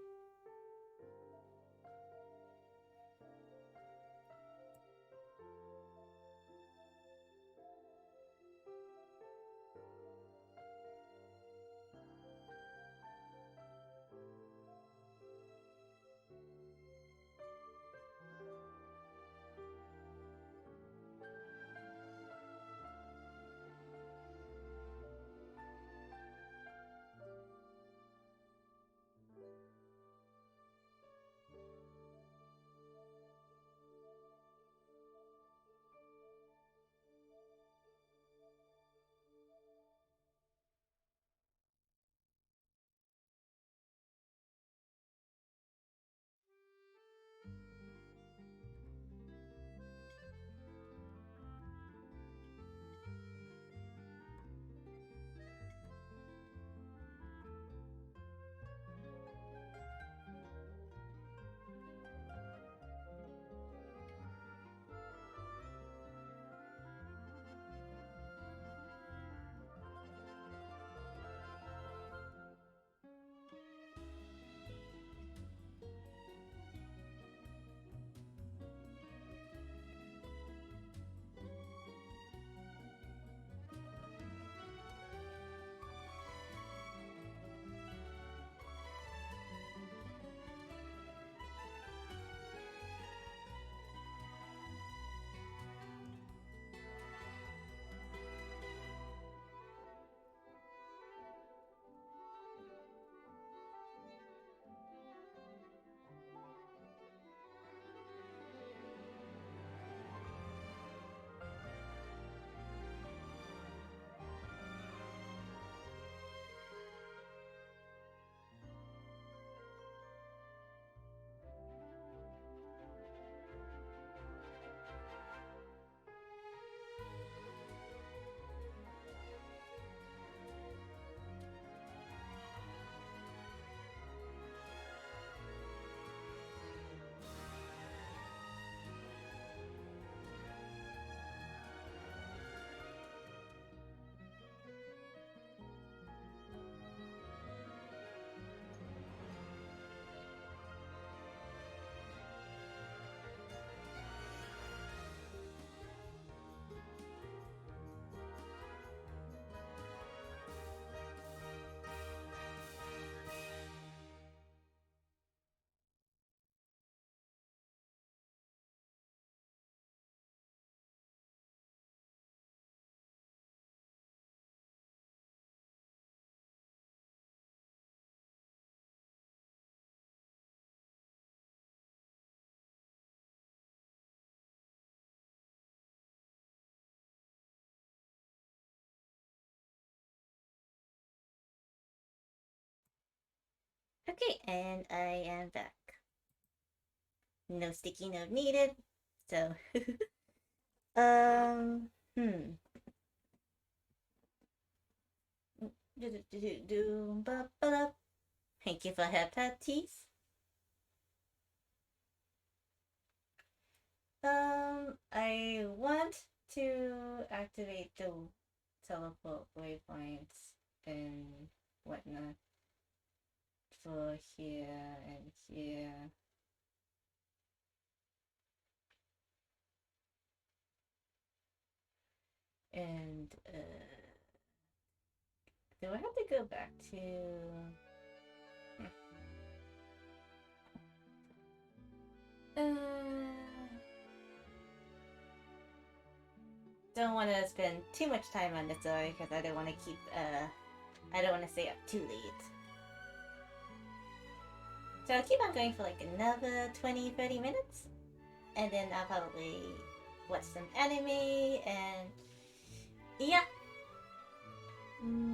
Okay, and I am back. No sticky note needed. So, Thank you for hepatitis. I want to activate the teleport waypoints and whatnot for here and here. And, do I have to go back to... Don't want to spend too much time on this story because I don't want to keep, I don't want to stay up too late. So I'll keep on going for like another 20-30 minutes. And then I'll probably watch some anime and... yeah.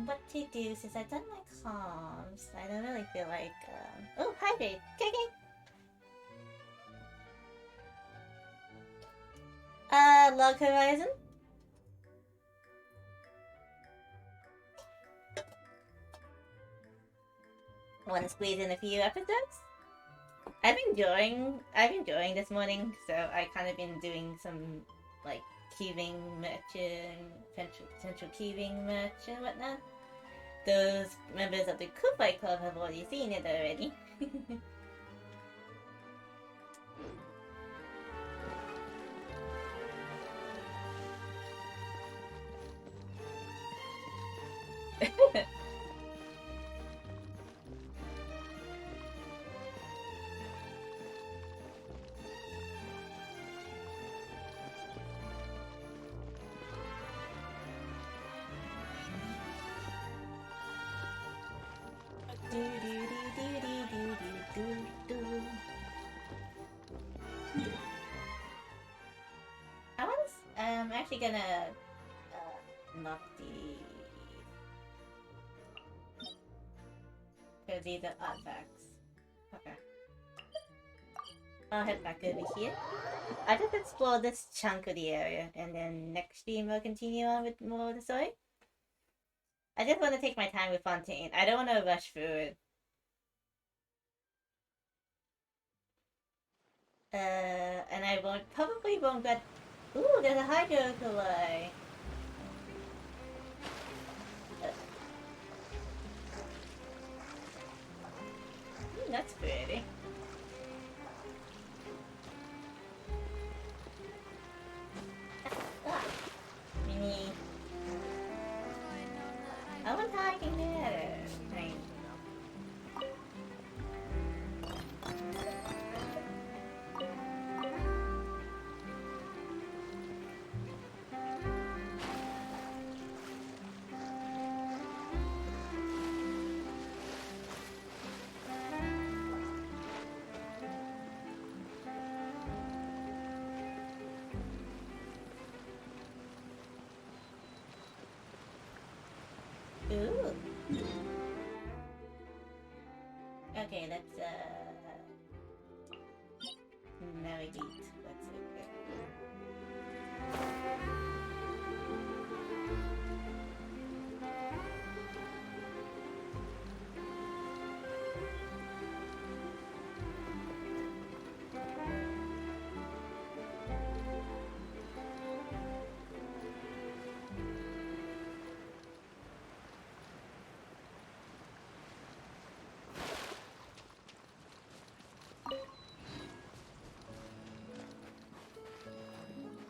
What to do since I've done my comms. I don't really feel like, oh, hi babe. Okay. Log Horizon? Want to squeeze in a few episodes? I've been enjoying this morning, so I kind of been doing some, like, cubing merch and potential cubing merch and whatnot. Those members of the Cool Fight Club have already seen it already. I'm actually gonna knock because these are artifacts. Okay. I'll head back over here. I just explored this chunk of the area, and then next stream I'll continue on with more of the story. I just want to take my time with Fontaine. I don't want to rush through it. And I probably won't get... Ooh, there's a hydrocolloid. That's pretty. Mini. I was hiding there. Right. Ooh. Okay, let's navigate. Let's see.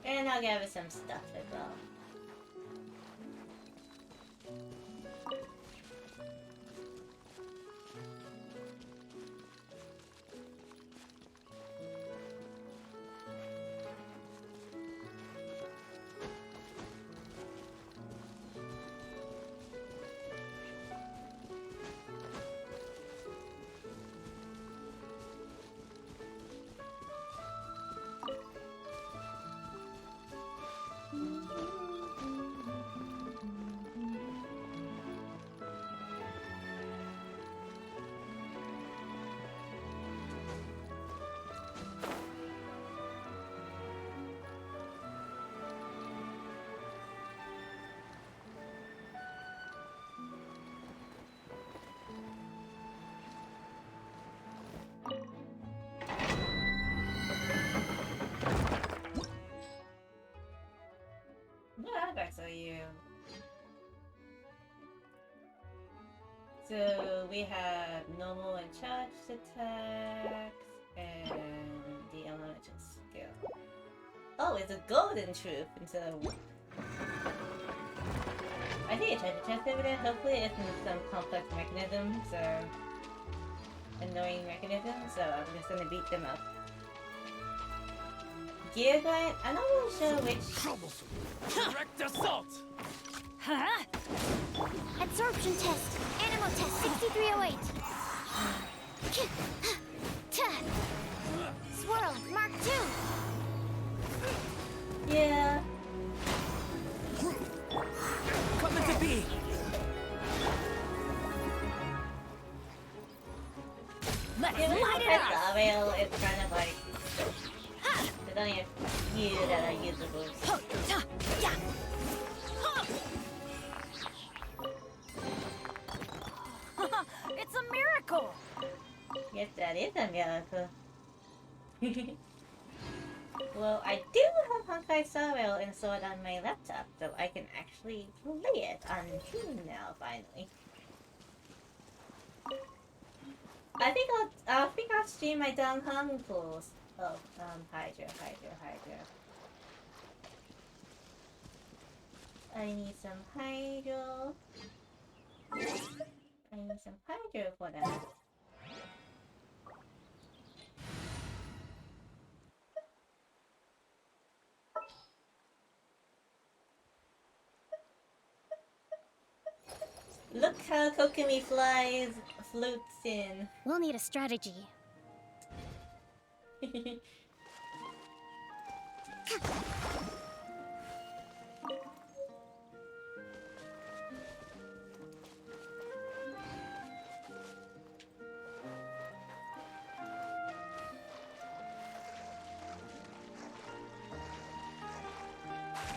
And I'll gather some stuff as well. So we have normal and charged attacks, and the elemental skill. Oh, it's a golden truth instead of. I think a treasure chest over there. Hopefully, it's in some complex mechanism, so annoying mechanism. So I'm just gonna beat them up. Gear grind. I'm not really sure which. Troublesome. Direct assault. Huh? Absorption test. Animal test 6308. Swirl Mark 2. Yeah. Come into being. Let's light it up. Well, it's kind of like there's only a few that are usable. It's a miracle! Yes, that is a miracle. Well, I do have Honkai Star Rail installed on my laptop, so I can actually play it on Steam now, finally. I think I'll stream my Dong Hong pools. Oh, Hydra. I need some Hydro. I need some Hydro for that. Look how Kokomi floats in. We'll need a strategy.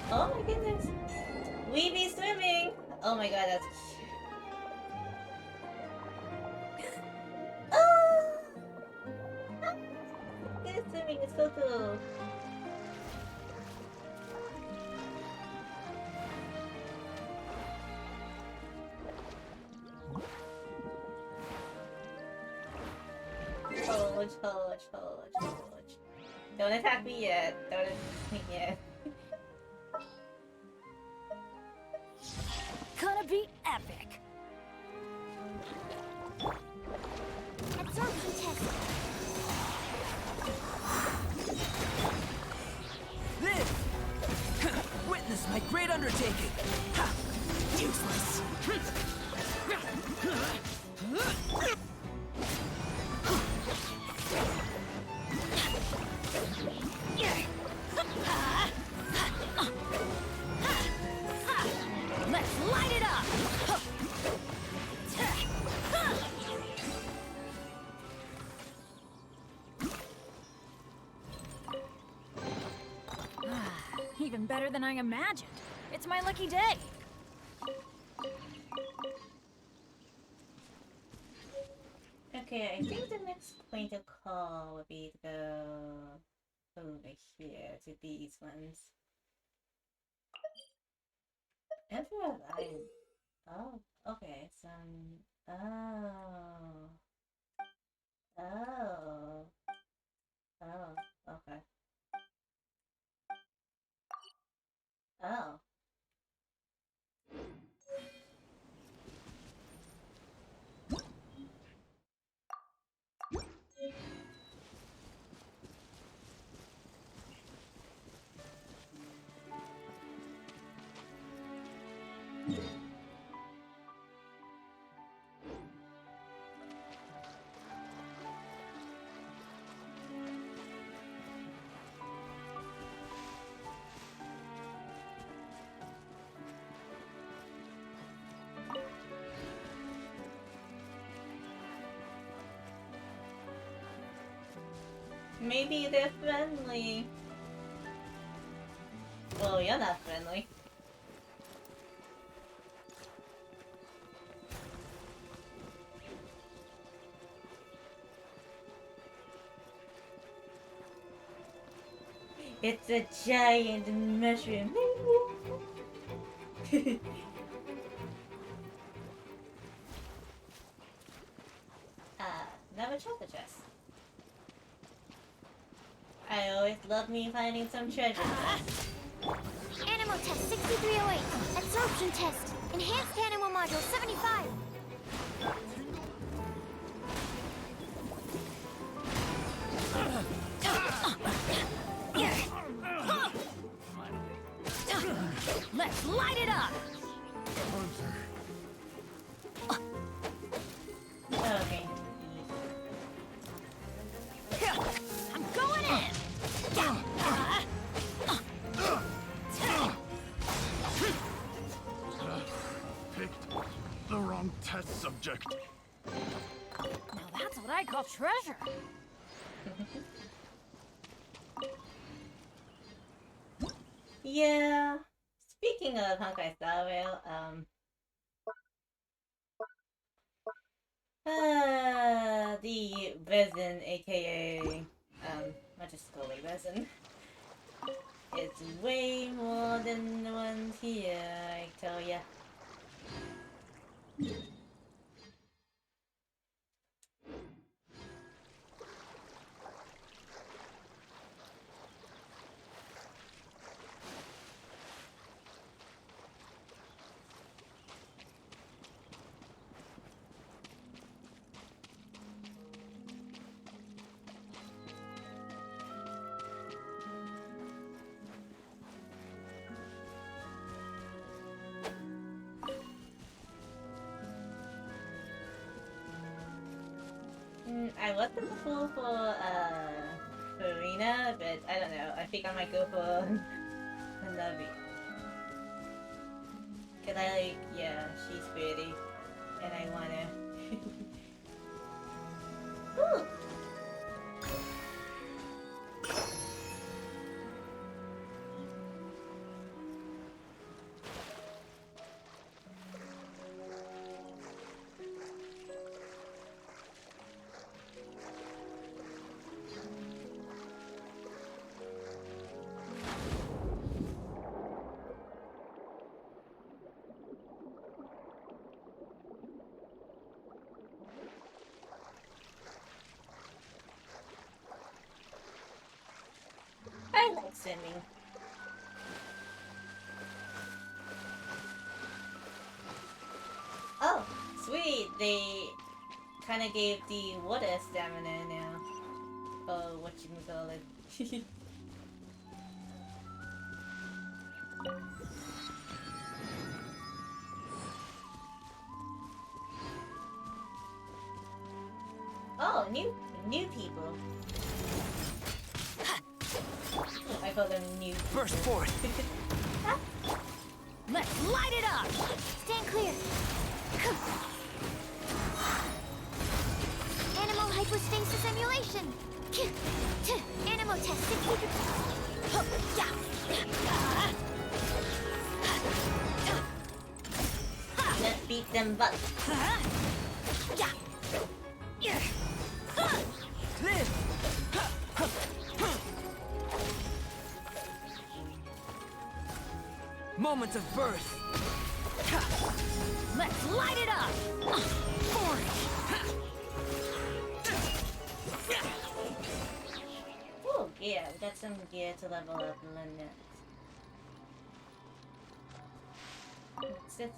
Oh my goodness. We be swimming. Oh my god, that's cute. Oh! Good swimming, it's so cool. Hold. Don't attack me yet. Don't attack me yet. Gonna be epic. Absorption test. Live! Witness my great undertaking. Ha! Useless. Let's light it up! Even better than I imagined. It's my lucky day. Okay, I think the next point of call would be to go over here to these ones. Emperor Lion. Oh, okay, some. Oh. Okay. Oh. Maybe they're friendly. Well, you're not friendly. It's a giant mushroom. I always love me finding some treasure. Animal test 6308. Absorption test. Enhanced animal module 75. Let's light it up! Okay. I'm going in! Picked the wrong test subject. Now that's what I call treasure. Yeah. Speaking of Honkai Star Rail, the resin, aka, I'll just call it resin. It's way more than the ones here, I tell ya. I was gonna go for Farina, but I don't know. I think I might go for Navi. Cause I like, yeah, she's pretty, and I wanna. Ooh. I like swimming. Oh, sweet! They kind of gave the water stamina now. Oh, what you call it? Oh, new people. I call them new people. Burst forth! Let's light it up! Stand clear. Animal hypostasis emulation. Animal test 63. Let's beat them butts. Moment of birth. Let's light it up! Oh, yeah, we got some gear to level up Lynette. What's this?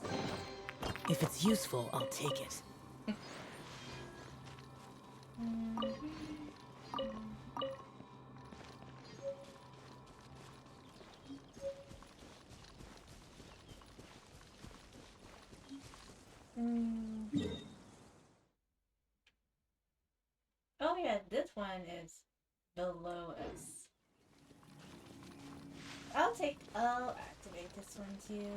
If it's useful, I'll take it. Oh yeah, this one is below us. I'll activate this one too.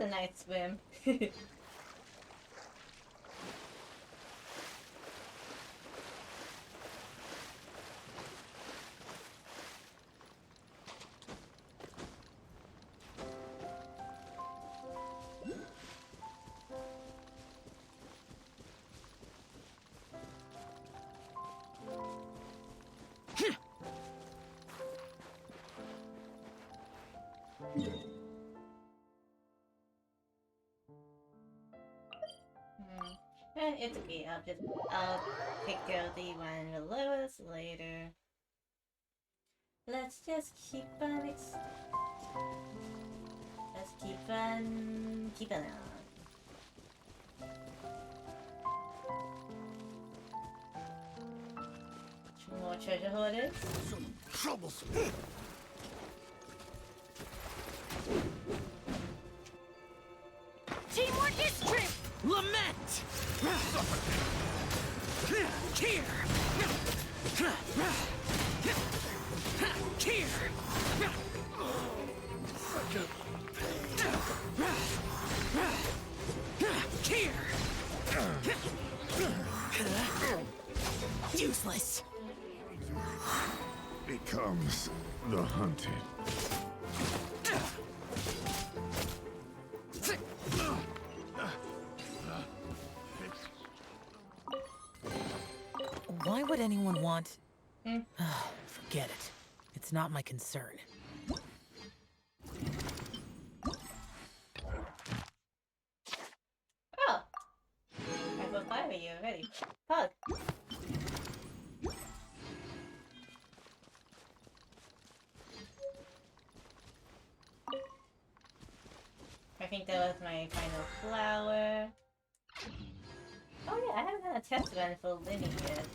a nice swim. It's okay, I'll take care of the one below us later. Let's just keep on keeping on. More treasure hoarders. Some troublesome. Teamwork is strength! Lament! Here! Here! Here! Useless! Becomes the hunted. Why would anyone want... Forget it. It's not my concern. Oh! I will fire you already. Pug! I think that was my final flower. Oh yeah, I haven't had a test run for Linny yet.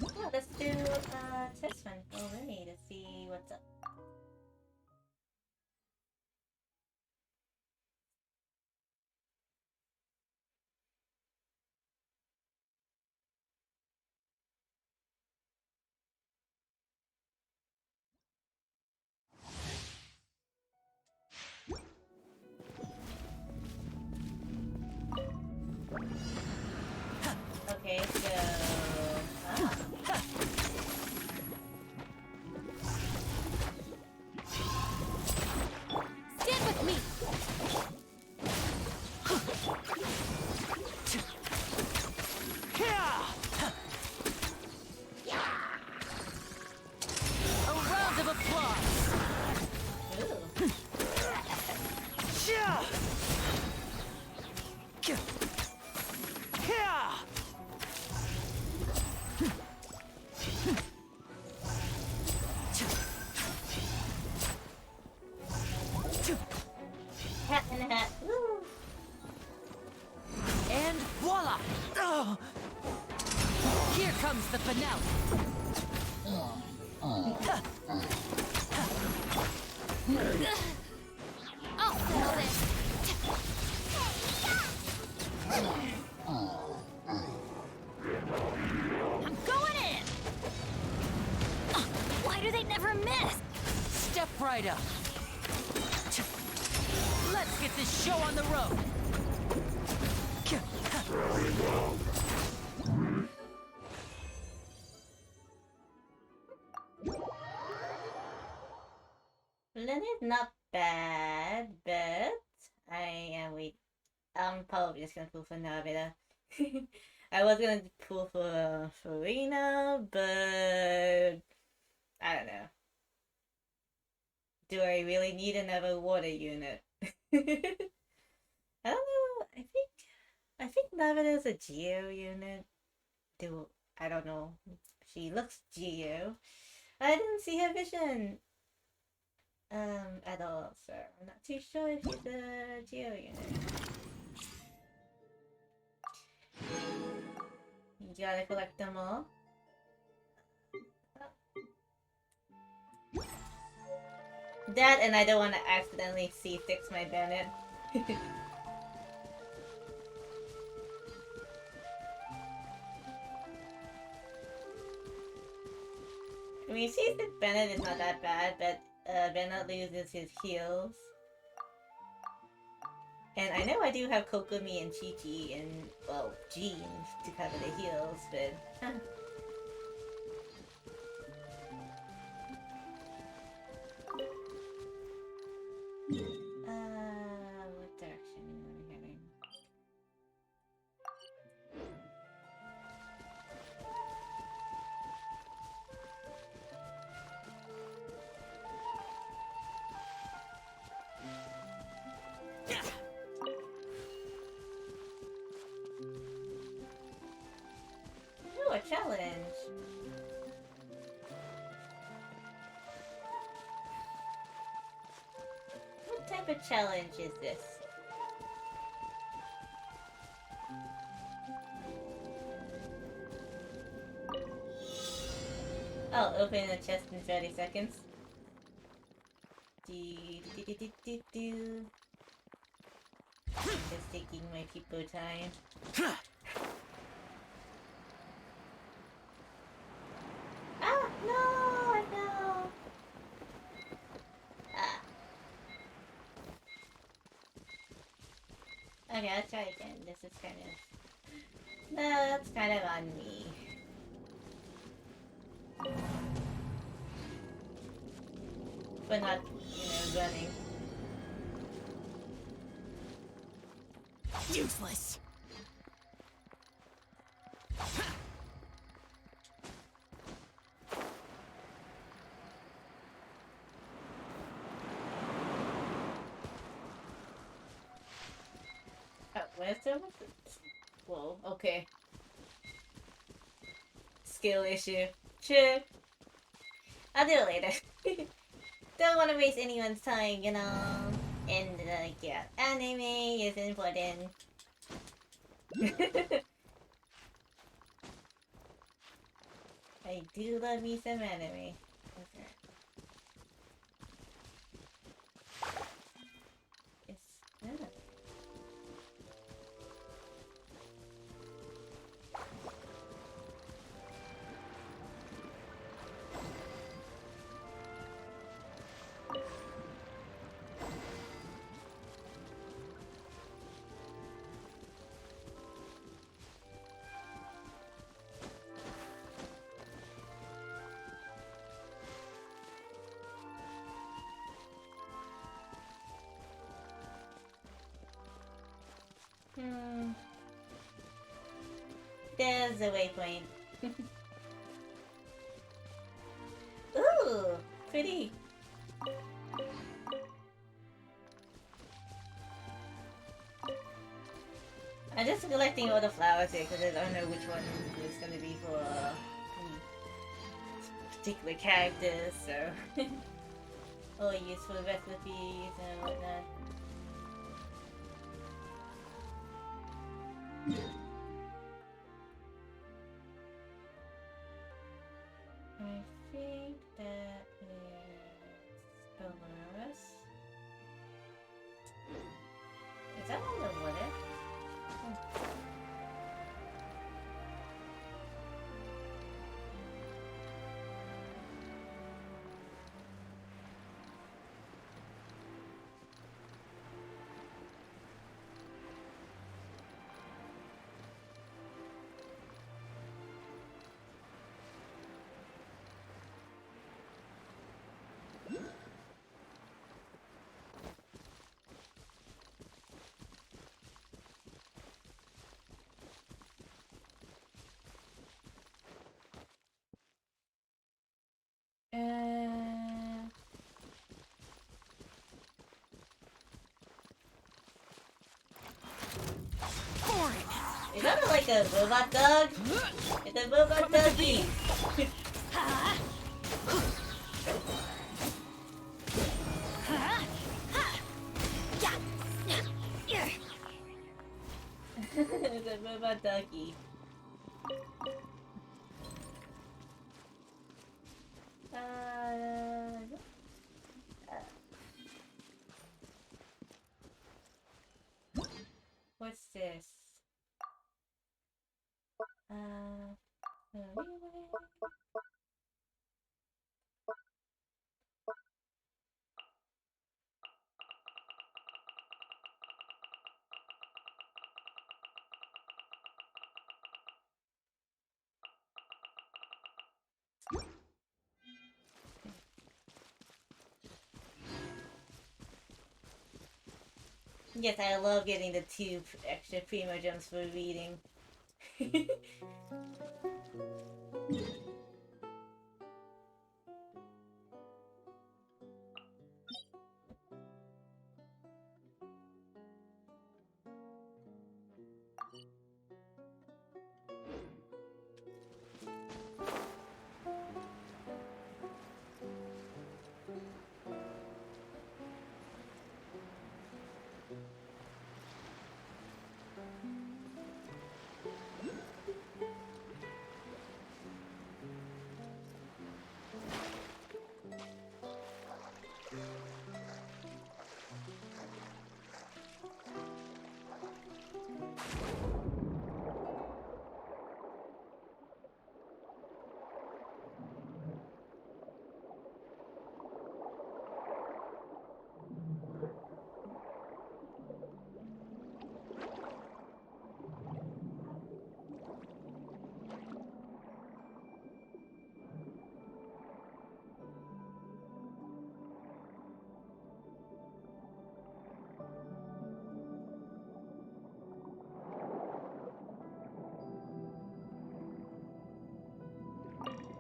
Oh, let's do a test run for Linny to see what's up. Okay, so... Stand with me! A round of applause! Hat in a hat. Woo! And voila! Here comes the finale! I'll settle this! I'm going in! Why do they never miss? Step right up! Let's get this show on the road! Lenny's not bad, but I'm probably just gonna pull for Narvita. I was gonna pull for Farina, but I don't know. Do I really need another water unit? I don't know. I think Narvita's a Geo unit. I don't know. She looks Geo. I didn't see her vision at all, so I'm not too sure if she's a Geo unit. You gotta collect them all. That, and I don't want to accidentally C6 my Bennett. I mean, C6 Bennett is not that bad, but Bennett loses his heals. And I know I do have Kokomi and Chi-Chi and, well, Jean to cover the heals, but... what direction am I heading? Ooh, a challenge! What type of challenge is this? Oh, open the chest in 30 seconds. Just taking my people time. Ah, no, no. Ah. Okay, I'll try again. This is kind of... No, that's kind of on me. But not, running. Useless. Oh, where's the... Whoa, okay. Skill issue. Sure. I'll do it later. Don't want to waste anyone's time, And, yeah. Anime is important. I do love me some anime. Okay. It's... There's a waypoint. Ooh, pretty. I'm just collecting all the flowers here because I don't know which one is going to be for particular characters, so... or useful recipes and whatnot. I think that is Belarus. Is that on the water? Is that like a robot dog? It's a robot doggy! It's a robot doggy. What's this? Really? Yes, I love getting the 2 extra primo gems for reading.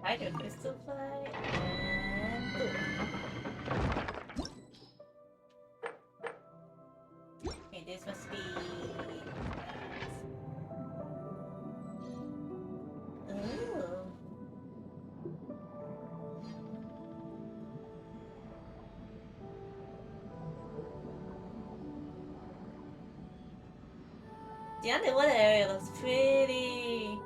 Hydro crystal fly and boom. Okay, this must be ooh. The underwater area looks pretty.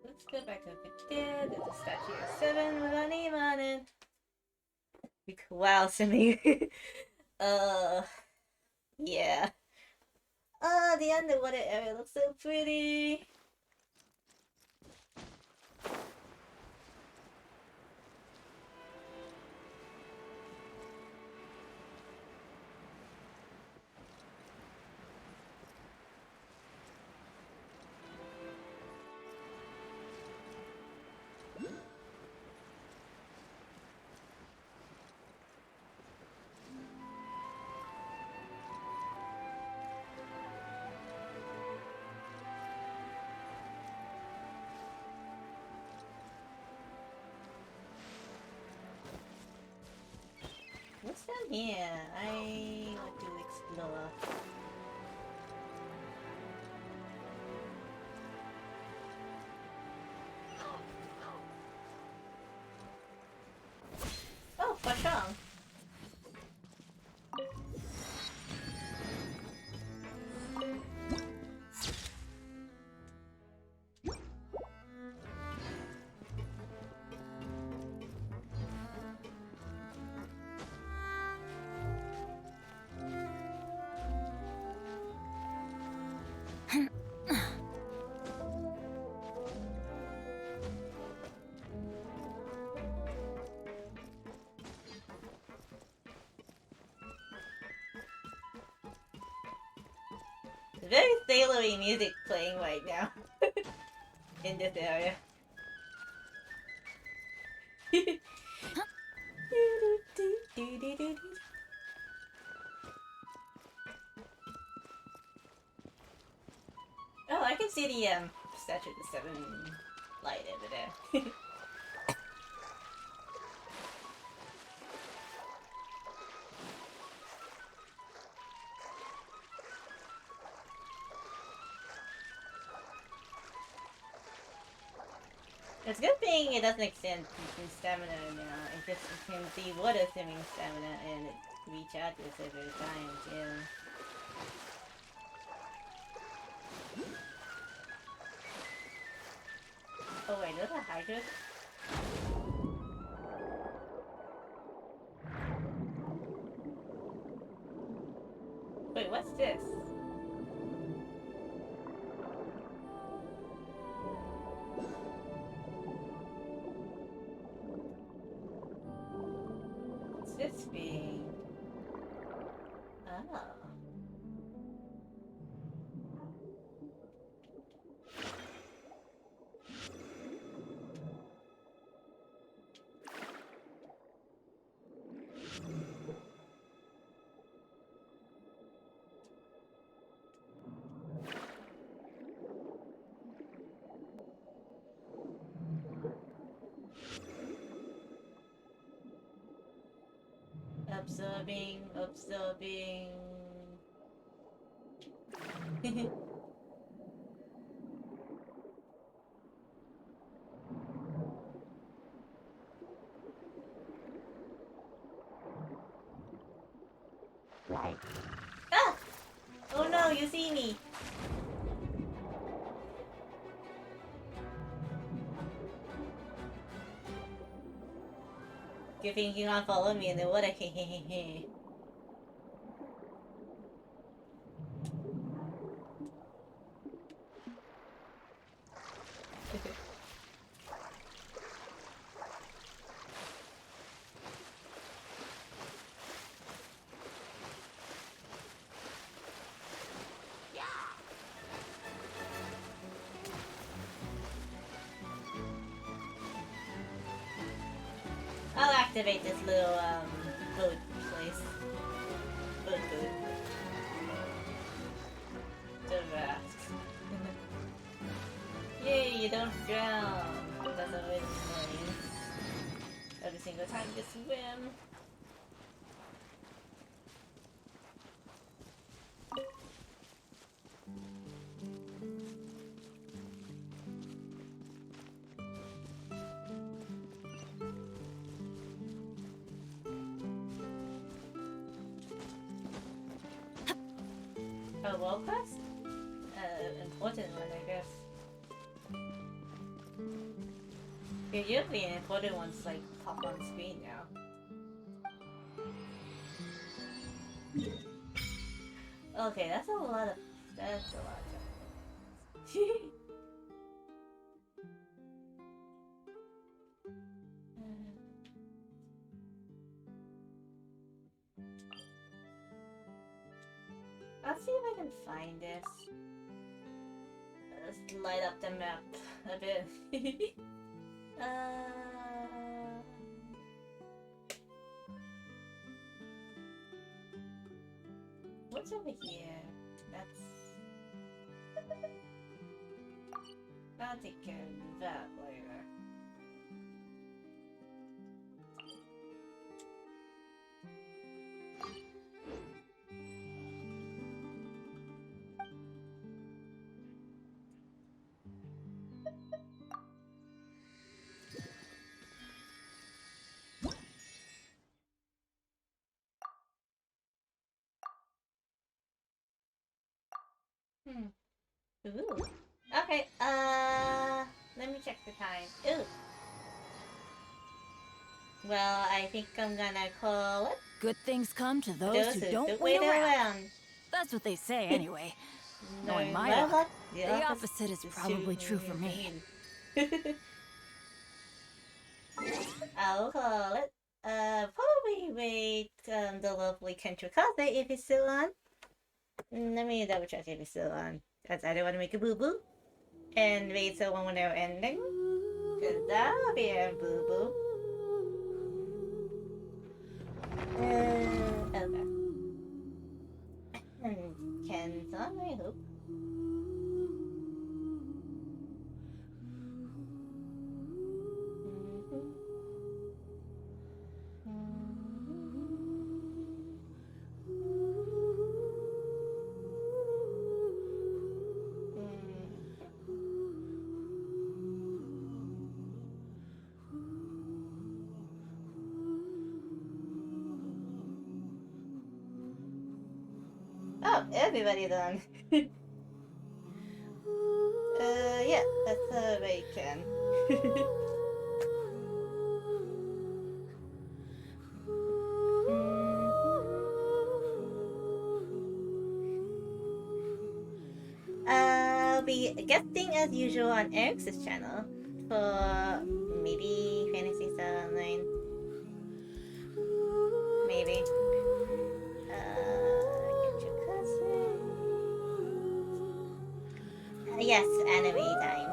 Let's go back to the dead. There's a statue of 7 money money. Wow, Simi. Yeah. The underwater area looks so pretty. What's down here? I want to explore. Oh, Pachang. Very sailory music playing right now in this area. Oh, I can see the statue of the 7 light over there. It's a good thing it doesn't extend to stamina now. It just extends the water swimming stamina and it recharges over time, yeah. Oh wait, those are hydras? Wait, what's this? What's this being? Oh. Observing. Ah! Oh no, you see me. You think you can't follow me in the water? I'll activate this little boat place. Boat. The raft. Yay, you don't drown. That's always nice. Every single time you swim. A wall quest? Important one, I guess. Usually an important one's like pop on screen now. Okay, that's a lot of I'll see if I can find this. Let's light up the map a bit. What's over here? I'll take care of that later. Ooh. Okay, let me check the time. Ooh. Well, I think I'm gonna call it. Good things come to those who don't wait around. That's what they say anyway. Knowing my luck, the opposite is probably true for me. I'll call it. Probably wait the lovely Kentra Kaze if he's still on. Let me double check if he's still on. Because I don't want to make a boo-boo. And wait till when they're ending. Because that'll be a boo-boo. Okay. Ken's on, I hope. everybody done. Yeah, that's where you can. I'll be guesting as usual on Eric's channel for maybe Fantasy Star Online. Maybe. Get your cousin. Yes, anime time.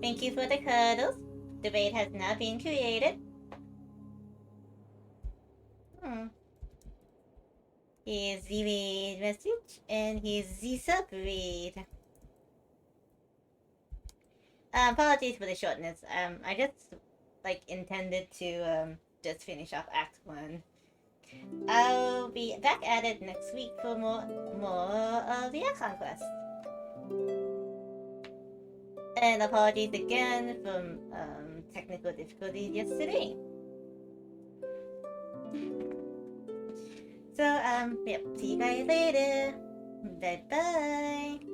Thank you for the cuddles. Debate has now been created. Here's the raid message, and here's the sub-raid. Apologies for the shortness. I just, intended to, just finish off Act 1. I'll be back at it next week for more of the Icon Quest. And apologies again from, technical difficulties yesterday. So, yep, see you guys later. Bye-bye.